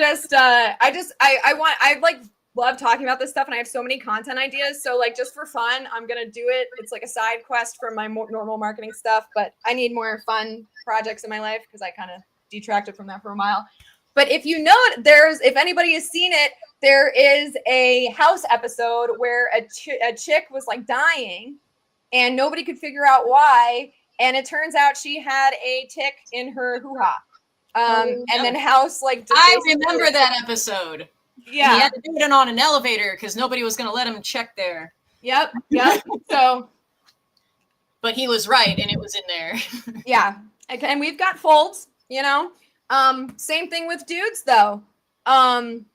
love talking about this stuff, and I have so many content ideas. So like just for fun, I'm going to do it. It's like a side quest from my normal marketing stuff, but I need more fun projects in my life because I kind of detracted from that for a while. But if you know it, if anybody has seen it, there is a house episode where a chick was like dying and nobody could figure out why. And it turns out she had a tick in her hoo-ha. And then house like. I remember that episode. Yeah. He had to do it on an elevator because nobody was going to let him check there. Yep. So. But he was right, and it was in there. Yeah. And we've got folds, you know. Same thing with dudes, though. And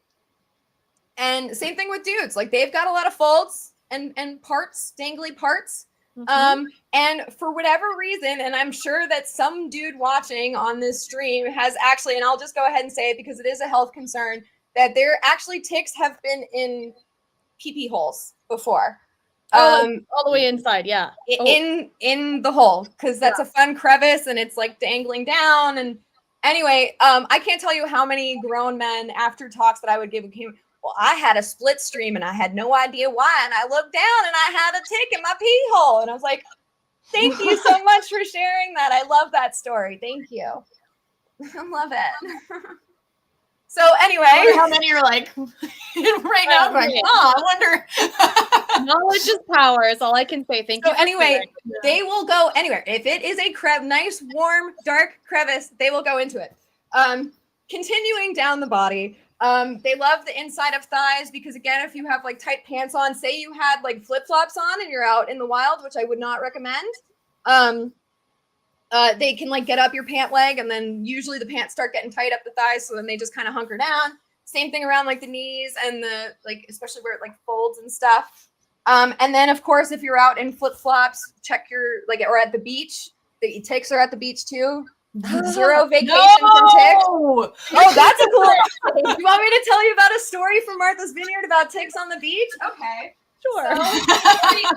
same thing with dudes. Like, they've got a lot of folds and parts, dangly parts. Mm-hmm. And for whatever reason, and I'm sure that some dude watching on this stream has actually, and I'll just go ahead and say it because it is a health concern, that there actually ticks have been in pee-pee holes before. All the way inside, yeah. In the hole, because that's a fun crevice and it's like dangling down. And anyway, I can't tell you how many grown men after talks that I would give came, well, I had a split stream and I had no idea why. And I looked down and I had a tick in my pee hole. And I was like, thank you so much for sharing that. I love that story. Thank you. I love it. So anyway. How many are like right now going, oh, I wonder. Knowledge is power is all I can say. Thank you. So anyway, they will go anywhere. If it is a nice, warm, dark crevice, they will go into it. Continuing down the body, they love the inside of thighs because, again, if you have like tight pants on, say you had like flip-flops on and you're out in the wild, which I would not recommend, they can like get up your pant leg, and then usually the pants start getting tight up the thighs, so then they just kind of hunker down. Same thing around like the knees and the like, especially where it like folds and stuff. And then of course, if you're out in flip-flops, check your like, or at the beach. The ticks are at the beach too. 0 vacation from ticks. Oh, that's a cool. Do you want me to tell you about a story from Martha's Vineyard about ticks on the beach? Okay, Sure. So,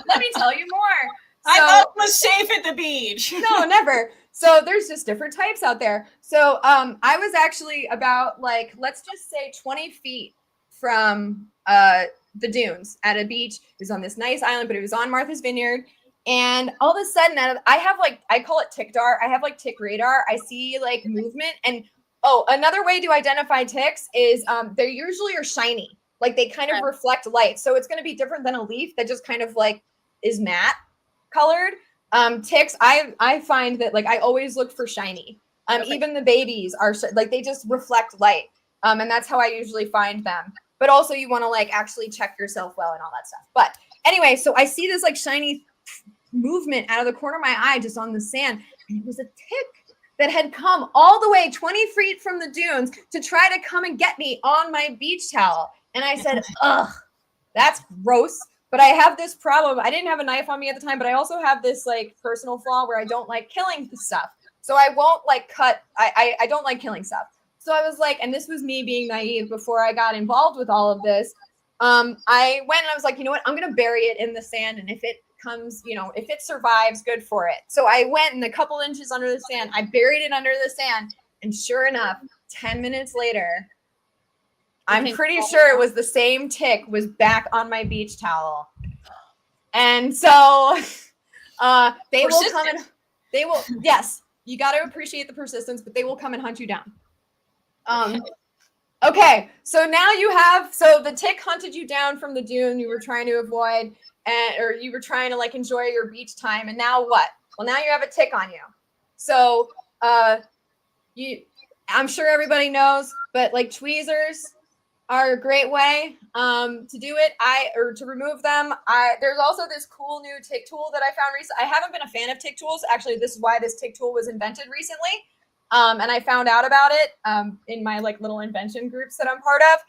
let me tell you more. I thought it was safe at the beach. No, never. So there's just different types out there. So I was actually about like, let's just say 20 feet from the dunes at a beach. It was on this nice island, but it was on Martha's Vineyard. And all of a sudden, I have like, I call it tick dart. I have like tick radar. I see like movement. And another way to identify ticks is they usually are shiny. Like they kind of reflect light. So it's going to be different than a leaf that just kind of like is matte colored. Ticks, I find that like I always look for shiny. Even the babies are like, they just reflect light. And that's how I usually find them. But also you want to like actually check yourself well and all that stuff. But anyway, so I see this like shiny movement out of the corner of my eye just on the sand. And it was a tick that had come all the way 20 feet from the dunes to try to come and get me on my beach towel. And I said, ugh, that's gross. But I have this problem. I didn't have a knife on me at the time, but I also have this like personal flaw where I don't like killing stuff. So I won't like cut. I don't like killing stuff. So I was like, and this was me being naive before I got involved with all of this. I went and I was like, you know what? I'm going to bury it in the sand. And if it comes, if it survives, good for it. So I went and a couple inches under the sand. I buried it under the sand. And sure enough, 10 minutes later, I'm pretty sure it was the same tick was back on my beach towel. And so they will come and yes, you got to appreciate the persistence, but they will come and hunt you down. Okay. So now so the tick hunted you down from the dune you were trying to avoid, or you were trying to like enjoy your beach time. And now what? Well, now you have a tick on you. So I'm sure everybody knows, but like tweezers are a great way to do it. To remove them. There's also this cool new tick tool that I found recently. I haven't been a fan of tick tools. Actually, this is why this tick tool was invented recently. And I found out about it in my like little invention groups that I'm part of.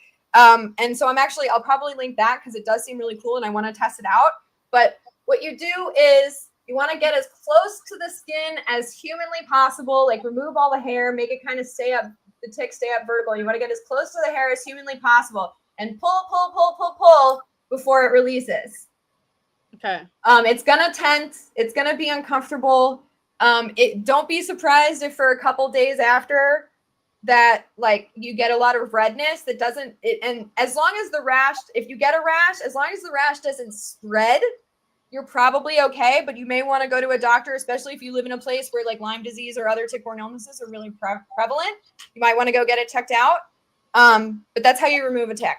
And so I'll probably link that because it does seem really cool and I want to test it out. But what you do is you want to get as close to the skin as humanly possible, like remove all the hair, make it kind of stay up. The tick stay up vertical. You want to get as close to the hair as humanly possible and pull before it releases. Okay. It's gonna tense. It's gonna be uncomfortable. Don't be surprised if for a couple days after that, like you get a lot of redness that doesn't. And as long as the rash, if you get a rash, as long as the rash doesn't spread, you're probably okay. But you may want to go to a doctor, especially if you live in a place where like Lyme disease or other tick-borne illnesses are really prevalent. You might want to go get it checked out. But that's how you remove a tick.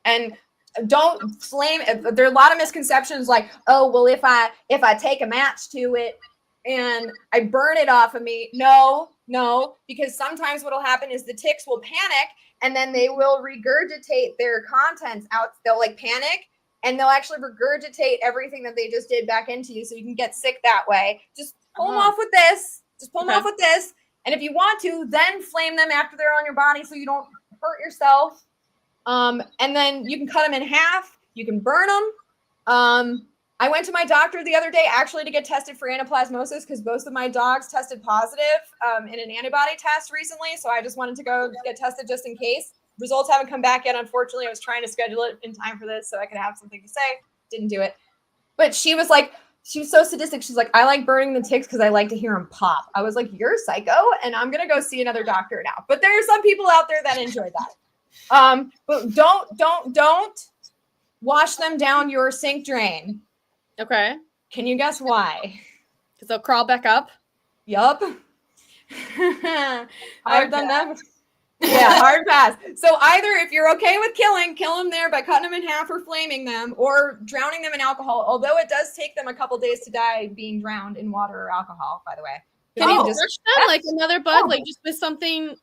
And don't flame. There are a lot of misconceptions like, oh, well, if I take a match to it and I burn it off of me. No, because sometimes what'll happen is the ticks will panic and then they will regurgitate their contents out. They'll like panic and they'll actually regurgitate everything that they just did back into you. So you can get sick that way. Just pull them off with this. And if you want to, then flame them after they're on your body so you don't hurt yourself. And then you can cut them in half. You can burn them. I went to my doctor the other day actually to get tested for anaplasmosis because both of my dogs tested positive in an antibody test recently. So I just wanted to go get tested just in case. Results haven't come back yet. Unfortunately, I was trying to schedule it in time for this so I could have something to say. Didn't do it. But she was so sadistic. She's like, I like burning the ticks because I like to hear them pop. I was like, you're psycho. And I'm going to go see another doctor now. But there are some people out there that enjoy that. But don't wash them down your sink drain. Okay. Can you guess why? Because they'll crawl back up. Yup. I've done that. Yeah, hard pass. So either if you're okay with kill them there by cutting them in half or flaming them or drowning them in alcohol, although it does take them a couple days to die being drowned in water or alcohol, by the way. Can you just crush them like another bug, like just with something?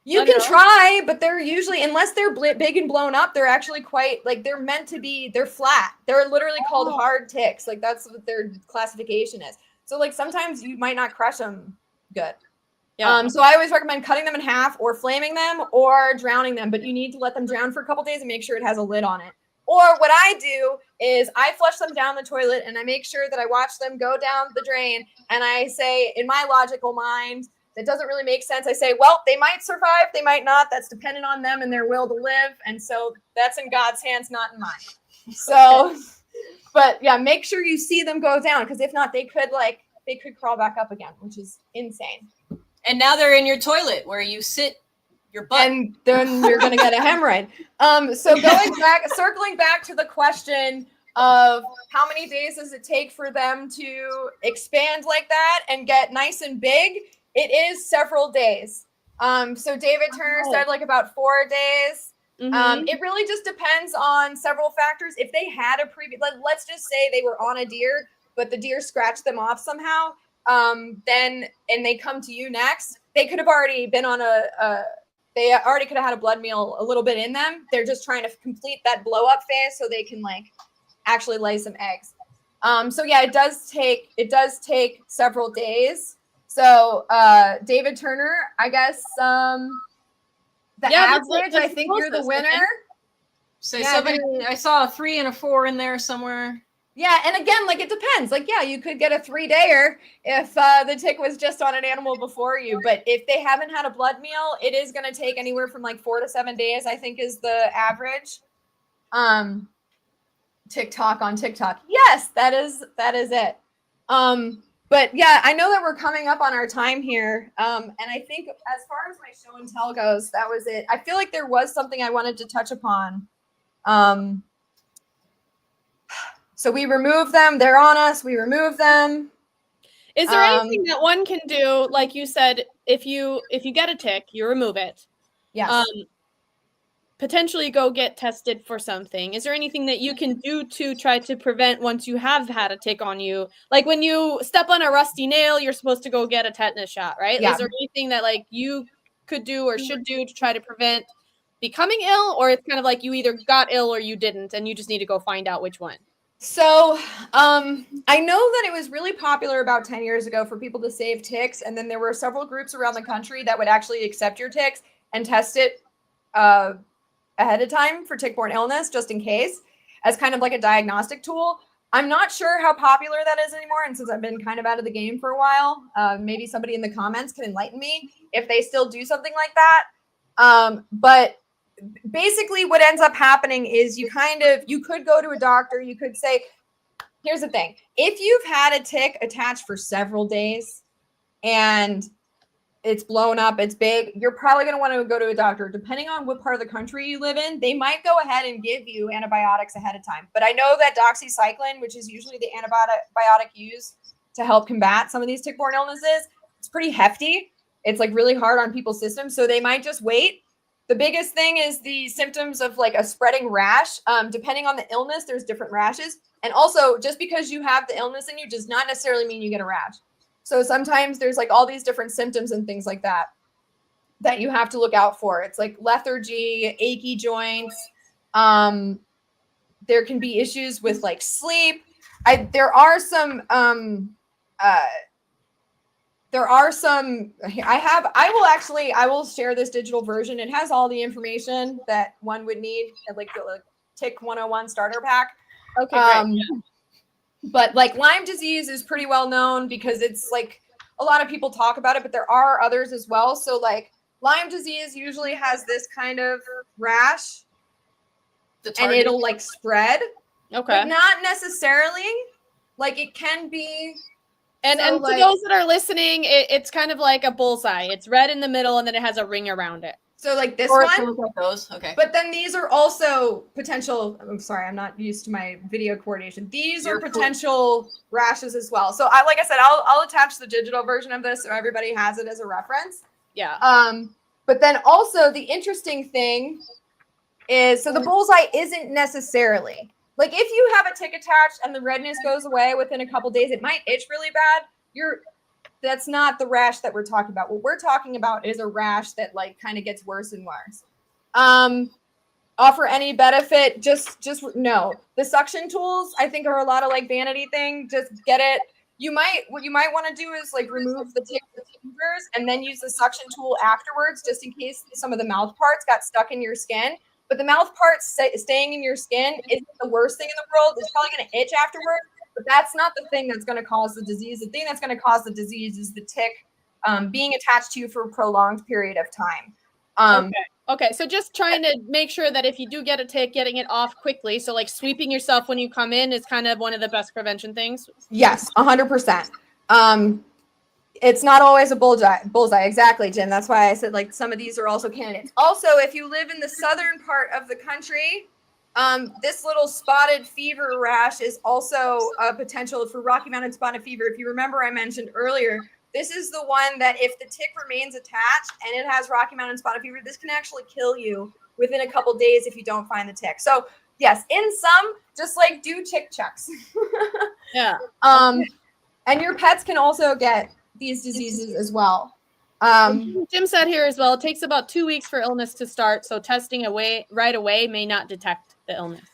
You can try, but they're usually, unless they're big and blown up, they're actually quite, like, they're meant to be, they're flat. They're literally called hard ticks. Like, that's what their classification is. So, like, sometimes you might not crush them good. Yeah. So I always recommend cutting them in half or flaming them or drowning them, but you need to let them drown for a couple days and make sure it has a lid on it. Or what I do is I flush them down the toilet and I make sure that I watch them go down the drain. And I say, in my logical mind, that doesn't really make sense. I say, well, they might survive, they might not. That's dependent on them and their will to live. And so that's in God's hands, not in mine. So, but yeah, make sure you see them go down, because if not, they could crawl back up again, which is insane. And now they're in your toilet where you sit your butt. And then you're going to get a hemorrhoid. So circling back to the question of how many days does it take for them to expand like that and get nice and big? It is several days. So David Turner said like about 4 days. Mm-hmm. It really just depends on several factors. If they had a previous, let's just say they were on a deer, but the deer scratched them off somehow, then, and they come to you next, they could have already been on they already could have had a blood meal a little bit in them. They're just trying to complete that blow up phase so they can like actually lay some eggs. So yeah, it does take several days. So David Turner, I guess average, I think you're the winner. So somebody, I saw a 3 and a 4 in there somewhere. Yeah, and again, like it depends. Like, yeah, you could get a 3-dayer if the tick was just on an animal before you. But if they haven't had a blood meal, it is going to take anywhere from like 4 to 7 days, I think, is the average. TikTok on TikTok. Yes, that is it. But yeah, I know that we're coming up on our time here. And I think as far as my show and tell goes, that was it. I feel like there was something I wanted to touch upon. So we remove them. They're on us. We remove them. Is there anything that one can do? Like you said, if you get a tick, you remove it. Yes. Potentially go get tested for something. Is there anything that you can do to try to prevent once you have had a tick on you? Like when you step on a rusty nail, you're supposed to go get a tetanus shot, right? Yeah. Is there anything that like you could do or should do to try to prevent becoming ill? Or it's kind of like you either got ill or you didn't, and you just need to go find out which one? So I know that it was really popular about 10 years ago for people to save ticks. And then there were several groups around the country that would actually accept your ticks and test it ahead of time for tick-borne illness, just in case, as kind of like a diagnostic tool. I'm not sure how popular that is anymore. And since I've been kind of out of the game for a while, maybe somebody in the comments can enlighten me if they still do something like that. But basically what ends up happening is you could go to a doctor. You could say, here's the thing. If you've had a tick attached for several days and it's blown up, it's big, you're probably going to want to go to a doctor. Depending on what part of the country you live in, they might go ahead and give you antibiotics ahead of time. But I know that doxycycline, which is usually the antibiotic used to help combat some of these tick-borne illnesses, it's pretty hefty. It's like really hard on people's systems. So they might just wait. The biggest thing is the symptoms of like a spreading rash. Depending on the illness, there's different rashes. And also, just because you have the illness in you does not necessarily mean you get a rash. So sometimes there's like all these different symptoms and things like that that you have to look out for. It's like lethargy, achy joints. There can be issues with like sleep. I will share this digital version. It has all the information that one would need, like the Tick 101 starter pack. Okay, great. But like Lyme disease is pretty well known because it's like a lot of people talk about it, but there are others as well. So like Lyme disease usually has this kind of rash and it'll like spread. Okay. But not necessarily. Like it can be. And so and like, for those that are listening, it's kind of like a bullseye. It's red in the middle and then it has a ring around it. So like this one, like those. Okay. But then these are also potential. I'm sorry, I'm not used to my video coordination. These are potential rashes as well. So like I said, I'll attach the digital version of this so everybody has it as a reference. Yeah. But then also the interesting thing is, so the bullseye isn't necessarily, like if you have a tick attached and the redness goes away within a couple days, it might itch really bad. That's not the rash that we're talking about. What we're talking about is a rash that like kind of gets worse and worse. Offer any benefit? Just no. The suction tools, I think, are a lot of like vanity thing. Just get it. What you might want to do is like remove the tick fingers and then use the suction tool afterwards, just in case some of the mouth parts got stuck in your skin. But the mouth parts staying in your skin isn't the worst thing in the world. It's probably going to itch afterwards, but that's not the thing that's going to cause the disease. The thing that's going to cause the disease is the tick being attached to you for a prolonged period of time. Okay, so just trying to make sure that if you do get a tick, getting it off quickly. So like sweeping yourself when you come in is kind of one of the best prevention things. Yes, 100%. It's not always a bullseye. Exactly, Jim. That's why I said like some of these are also candidates. Also, if you live in the southern part of the country, this little spotted fever rash is also a potential for Rocky Mountain spotted fever. If you remember, I mentioned earlier, this is the one that if the tick remains attached and it has Rocky Mountain spotted fever, this can actually kill you within a couple days if you don't find the tick. So yes, in some, just like do tick checks. Yeah. And your pets can also get these diseases as well. Jim said here as well, it takes about 2 weeks for illness to start. So testing right away may not detect the illness.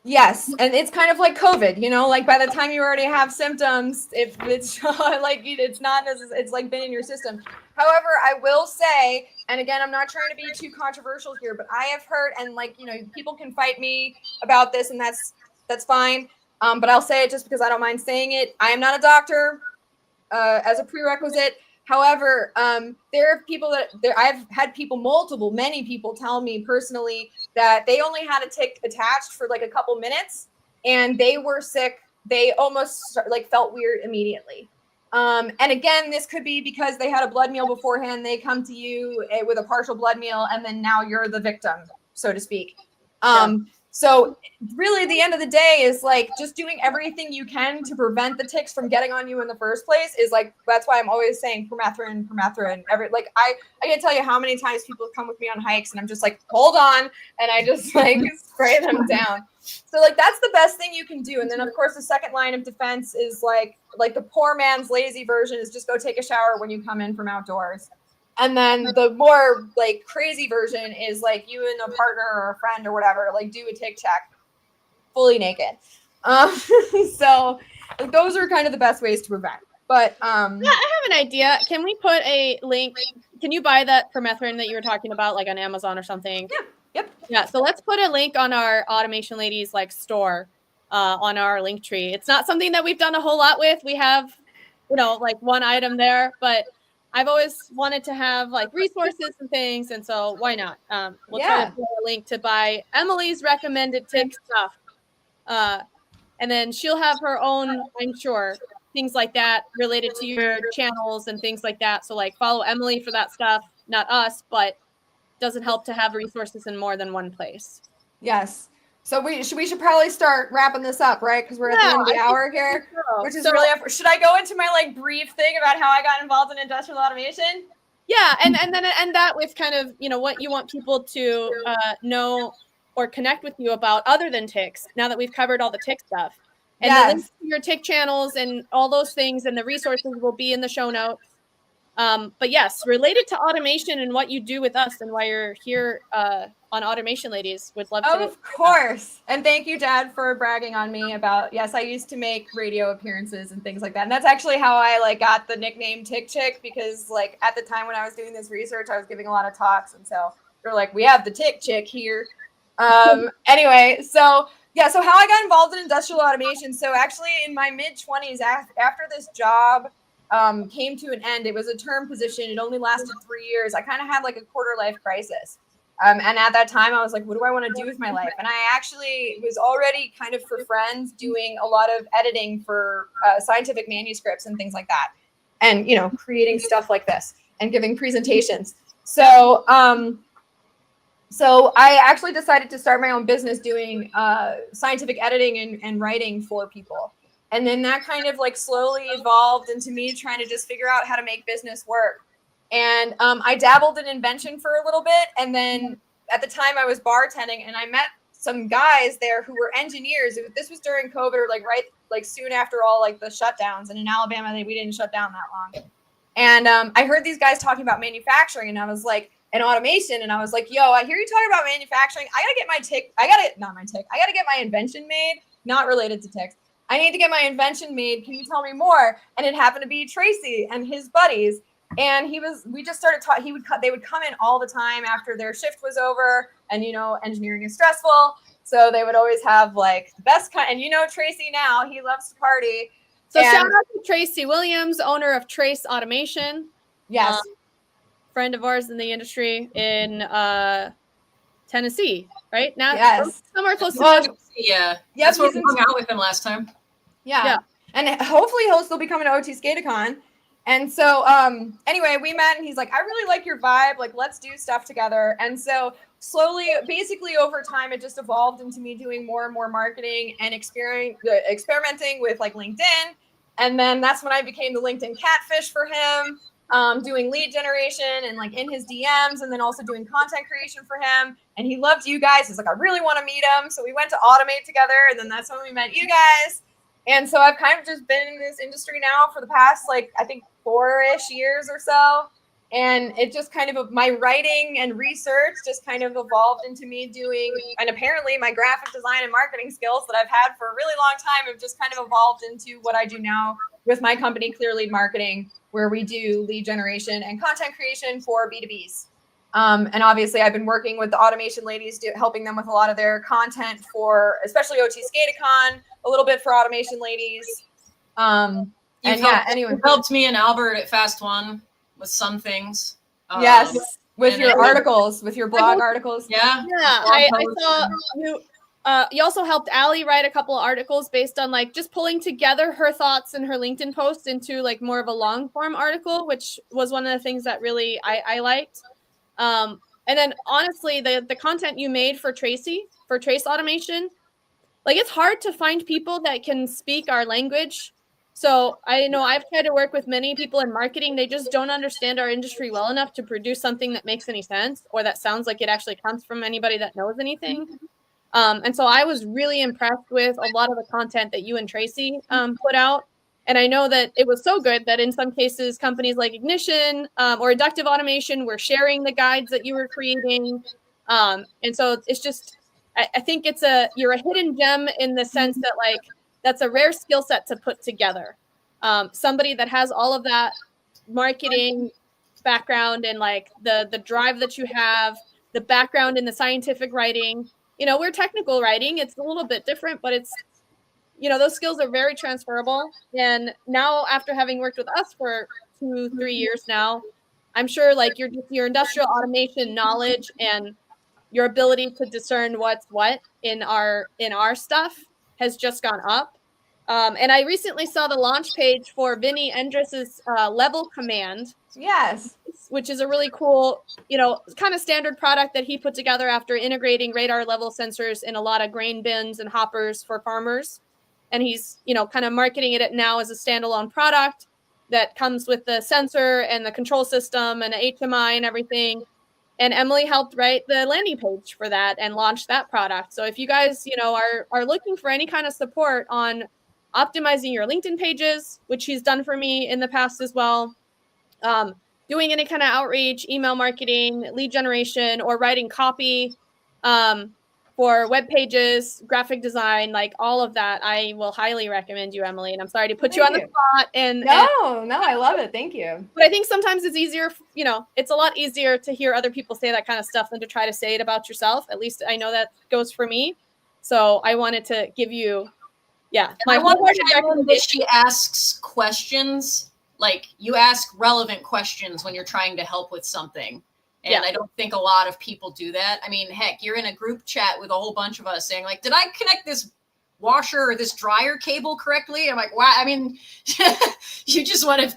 Yes, and it's kind of like COVID, like by the time you already have symptoms, if it's like it's not necessarily, it's like been in your system. However, I will say, and again, I'm not trying to be too controversial here, but I have heard, and like people can fight me about this, and that's fine. But I'll say it just because I don't mind saying it. I am not a doctor, as a prerequisite. However, there are people I've had many people tell me personally that they only had a tick attached for like a couple minutes and they were sick. They almost like felt weird immediately. And again, this could be because they had a blood meal beforehand. They come to you with a partial blood meal and then now you're the victim, so to speak. So really the end of the day is like just doing everything you can to prevent the ticks from getting on you in the first place is like, that's why I'm always saying permethrin. I can't tell you how many times people come with me on hikes and I'm just like, hold on. And I just like spray them down. So like, that's the best thing you can do. And then of course the second line of defense is like the poor man's lazy version is just go take a shower when you come in from outdoors. And then the more like crazy version is like you and a partner or a friend or whatever, like do a tick check fully naked. So like, those are kind of the best ways to prevent. But yeah, I have an idea. Can we put a link? Can you buy that permethrin that you were talking about, like on Amazon or something? Yeah. Yep. Yeah. So let's put a link on our Automation Ladies like store on our link tree. It's not something that we've done a whole lot with. We have, like one item there, but I've always wanted to have like resources and things, and so why not? We'll try to put a link to buy Emily's recommended tick stuff, and then she'll have her own, I'm sure, things like that related to your channels and things like that. So like follow Emily for that stuff, not us, but doesn't help to have resources in more than one place. Yes. So we should probably start wrapping this up, right? Because we're at the end of the hour here, which is really. Should I go into my like brief thing about how I got involved in industrial automation? Yeah, and then end that with kind of what you want people to know or connect with you about other than ticks. Now that we've covered all the tick stuff, and the links to your tick channels and all those things, and the resources will be in the show notes. But yes, related to automation and what you do with us and why you're here on Automation Ladies, would love to. Of course. And thank you, Dad, for bragging on me about, yes, I used to make radio appearances and things like that. And that's actually how I like got the nickname Tick Chick, because like at the time when I was doing this research, I was giving a lot of talks. And so they're like, we have the Tick Chick here. Anyway, so yeah, so how I got involved in industrial automation. So actually in my mid-20s, after this job came to an end, it was a term position. It only lasted 3 years. I kind of had like a quarter life crisis. And at that time, I was like, what do I want to do with my life? And I actually was already kind of for friends doing a lot of editing for scientific manuscripts and things like that. And, creating stuff like this and giving presentations. So I actually decided to start my own business doing scientific editing and writing for people. And then that kind of like slowly evolved into me trying to just figure out how to make business work. And I dabbled in invention for a little bit. And then at the time I was bartending and I met some guys there who were engineers. This was during COVID or like soon after all like the shutdowns. And in Alabama, we didn't shut down that long. And I heard these guys talking about manufacturing and I was like, and automation. And I was like, yo, I hear you talking about manufacturing. I gotta get my invention made, not related to ticks. I need to get my invention made. Can you tell me more? And it happened to be Tracy and his buddies. And we just started talking. They would come in all the time after their shift was over. And, engineering is stressful. So they would always have like the best kind. And Tracy now, he loves to party. So shout out to Tracy Williams, owner of Trace Automation. Yes. Friend of ours in the industry in Tennessee, right? Now, yes. Somewhere close to yeah. That's where we hung out with him last time. Yeah. And hopefully he'll still be coming to OT Skatacon. And so anyway, we met and he's like, I really like your vibe. Like, let's do stuff together. And so slowly, basically over time, it just evolved into me doing more and more marketing and experimenting with like LinkedIn. And then that's when I became the LinkedIn catfish for him, doing lead generation and like in his DMs and then also doing content creation for him. And he loved you guys. He's like, I really want to meet him. So we went to Automate together. And then that's when we met you guys. And so I've kind of just been in this industry now for the past, like, I think 4-ish years or so. And it just kind of, my writing and research just kind of evolved into me doing, and apparently my graphic design and marketing skills that I've had for a really long time have just kind of evolved into what I do now with my company, Clear Lead Marketing, where we do lead generation and content creation for B2Bs. And obviously I've been working with the automation ladies, helping them with a lot of their content for, especially OT Skatacon, a little bit for automation ladies. You've helped me and Albert at Fast One with some things. Yes, with your articles, with your blog articles. Yeah. I saw you. You also helped Allie write a couple of articles based on like just pulling together her thoughts and her LinkedIn post into like more of a long form article, which was one of the things that really I liked. And then honestly, the content you made for Trace Automation, like it's hard to find people that can speak our language. So I know I've tried to work with many people in marketing. They just don't understand our industry well enough to produce something that makes any sense or that sounds like it actually comes from anybody that knows anything. And so I was really impressed with a lot of the content that you and Tracy put out. And I know that it was so good that in some cases, companies like Ignition or Inductive Automation were sharing the guides that you were creating. And so it's just, I think you're a hidden gem in the sense that like, that's a rare skill set to put together. Somebody that has all of that marketing background and like the drive that you have, the background in the scientific writing. We're technical writing. It's a little bit different, but it's, those skills are very transferable. And now after having worked with us for 2-3 years now, I'm sure like your industrial automation knowledge and your ability to discern what's what in our stuff has just gone up. And I recently saw the launch page for Vinny Endress's Level Command. Yes. Which is a really cool, kind of standard product that he put together after integrating radar level sensors in a lot of grain bins and hoppers for farmers. And he's, kind of marketing it now as a standalone product that comes with the sensor and the control system and the HMI and everything. And Emily helped write the landing page for that and launch that product. So if you guys, are looking for any kind of support on optimizing your LinkedIn pages, which he's done for me in the past as well, doing any kind of outreach, email marketing, lead generation, or writing copy for web pages, graphic design, like all of that, I will highly recommend you, Emily. And I'm sorry to put you on the spot. No, I love it. Thank you. But I think sometimes it's easier, it's a lot easier to hear other people say that kind of stuff than to try to say it about yourself. At least I know that goes for me. So I wanted to give you, my whole recommendation. She asks questions. Like you ask relevant questions when you're trying to help with something. And I don't think a lot of people do that. I mean, heck, you're in a group chat with a whole bunch of us saying like, did I connect this washer or this dryer cable correctly? I'm like, wow. I mean, you just want to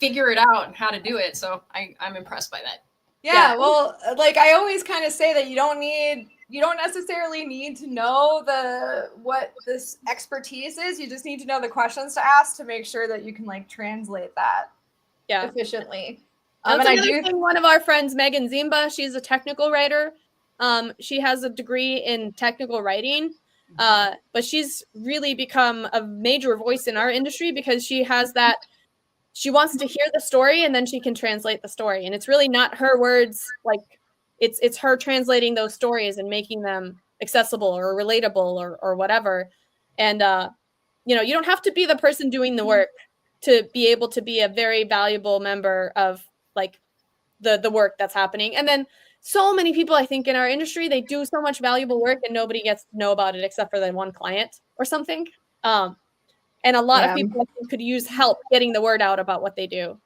figure it out and how to do it. So I'm impressed by that. Yeah. Well, like I always kind of say that you don't necessarily need to know what this expertise is. You just need to know the questions to ask to make sure that you can like translate that efficiently. That's And I another do thing. One of our friends, Megan Zimba, she's a technical writer. She has a degree in technical writing, but she's really become a major voice in our industry because she has that. She wants to hear the story and then she can translate the story, and it's really not her words. Like it's her translating those stories and making them accessible or relatable or whatever. And you know, you don't have to be the person doing the work to be able to be a very valuable member of like the work that's happening. And then so many people, I think, in our industry, they do so much valuable work and nobody gets to know about it except for the one client or something. And a lot of people, I think, could use help getting the word out about what they do.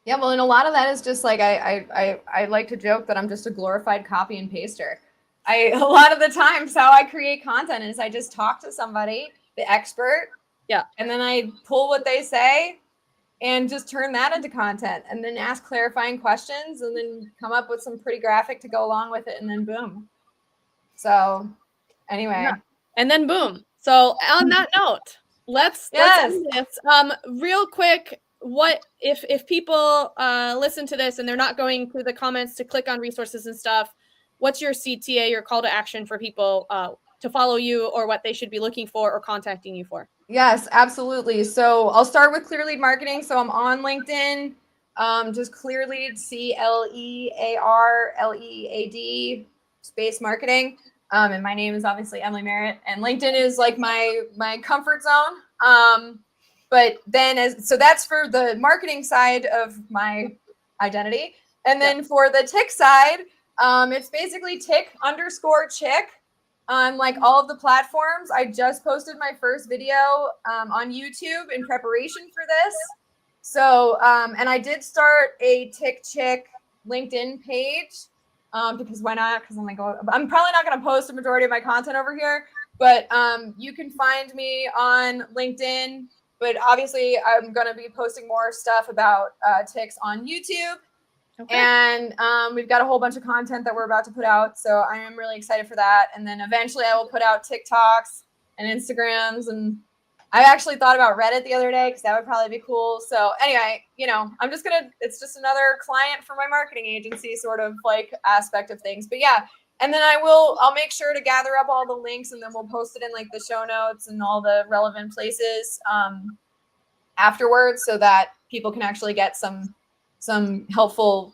Yeah, well, and a lot of that is just like I like to joke that I'm just a glorified copy and paster. A lot of the times how I create content is I just talk to somebody, the expert, and then I pull what they say and just turn that into content, and then ask clarifying questions, and then come up with some pretty graphic to go along with it, and then boom. So anyway, and then boom. So on that note, let's end this. Real quick, what if people listen to this and they're not going through the comments to click on resources and stuff, what's your CTA, your call to action for people to follow you, or what they should be looking for or contacting you for? Yes, absolutely. So I'll start with Clear Lead Marketing. So I'm on LinkedIn, just Clear Lead, CLEARLEAD space marketing. And my name is obviously Emily Merritt, and LinkedIn is like my comfort zone. But then so that's for the marketing side of my identity. And then for the Tick side, it's basically Tick_Chick on like all of the platforms. I just posted my first video on YouTube in preparation for this. So, and I did start a Tick Chick LinkedIn page because why not? Because I'm probably not going to post a majority of my content over here, but you can find me on LinkedIn. But obviously, I'm going to be posting more stuff about ticks on YouTube. Okay. And we've got a whole bunch of content that we're about to put out. So I am really excited for that. And then eventually I will put out TikToks and Instagrams. And I actually thought about Reddit the other day because that would probably be cool. So anyway, you know, it's just another client for my marketing agency sort of like aspect of things. But yeah, and then I'll make sure to gather up all the links, and then we'll post it in like the show notes and all the relevant places afterwards, so that people can actually get some helpful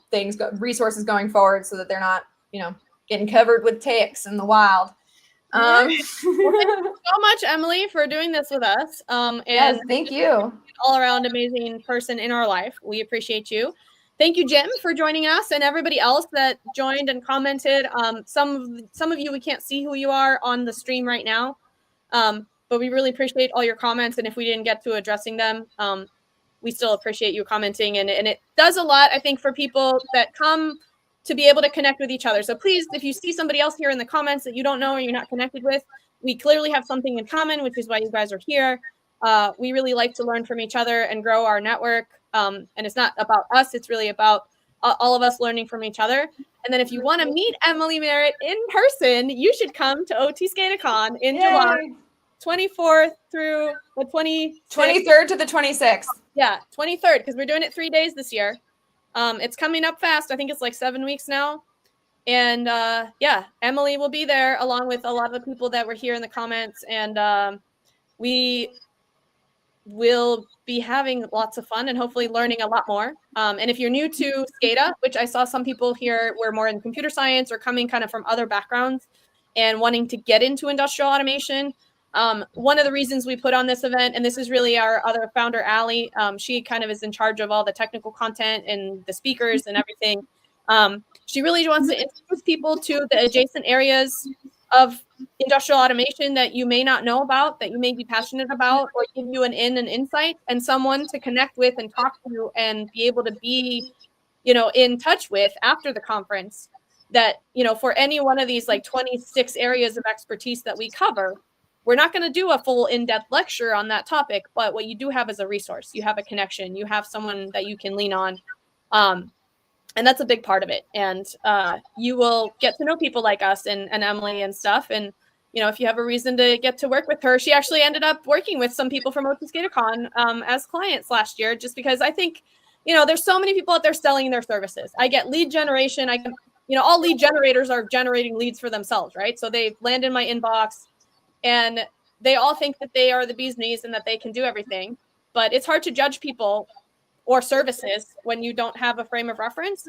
resources going forward, so that they're not, you know, getting covered with ticks in the wild. Well, thank you so much, Emily, for doing this with us. And yes, thank you. All around amazing person in our life. We appreciate you. Thank you, Jim, for joining us, and everybody else that joined and commented. Some of you, we can't see who you are on the stream right now, but we really appreciate all your comments. And if we didn't get to addressing them, we still appreciate you commenting. And it does a lot, I think, for people that come to be able to connect with each other. So please, if you see somebody else here in the comments that you don't know or you're not connected with, we clearly have something in common, which is why you guys are here. We really like to learn from each other and grow our network. And it's not about us. It's really about all of us learning from each other. And then if you want to meet Emily Merritt in person, you should come to OT SCADACon in July, 24th through the 23rd to the 26th. Yeah, 23rd, because we're doing it 3 days this year. It's coming up fast. I think it's like 7 weeks now. And yeah, Emily will be there along with a lot of the people that were here in the comments. And we will be having lots of fun and hopefully learning a lot more. And if you're new to SCADA, which I saw some people here were more in computer science or coming kind of from other backgrounds and wanting to get into industrial automation, one of the reasons we put on this event, and this is really our other founder, Allie, she kind of is in charge of all the technical content and the speakers and everything. She really wants to introduce people to the adjacent areas of industrial automation that you may not know about, that you may be passionate about, or give you an insight and someone to connect with and talk to and be able to be, you know, in touch with after the conference. That, you know, for any one of these like 26 areas of expertise that we cover, we're not going to do a full in-depth lecture on that topic, but what you do have is a resource. You have a connection. You have someone that you can lean on. And that's a big part of it. And you will get to know people like us and Emily and stuff. And, you know, if you have a reason to get to work with her, she actually ended up working with some people from OT SCADACon as clients last year, just because I think there's so many people out there selling their services. I get lead generation. All lead generators are generating leads for themselves, right? So they land in my inbox and they all think that they are the bee's knees and that they can do everything. But it's hard to judge people or services when you don't have a frame of reference.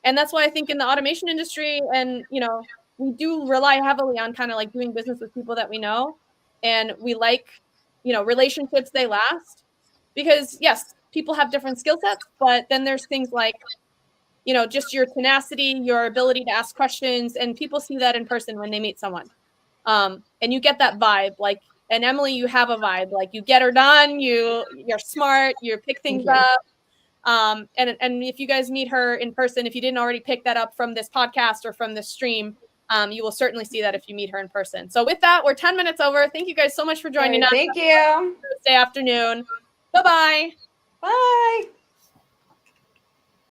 And that's why I think in the automation industry, and, we do rely heavily on kind of like doing business with people that we know. And we like, relationships, they last. Because yes, people have different skill sets, but then there's things like, just your tenacity, your ability to ask questions, and people see that in person when they meet someone. And you get that vibe, like, and Emily, you have a vibe, like you get her done, you're smart, you pick things up. And if you guys meet her in person, if you didn't already pick that up from this podcast or from this stream, you will certainly see that if you meet her in person. So with that, we're 10 minutes over. Thank you guys so much for joining us. Thank you. Thursday afternoon. Bye-bye. Bye.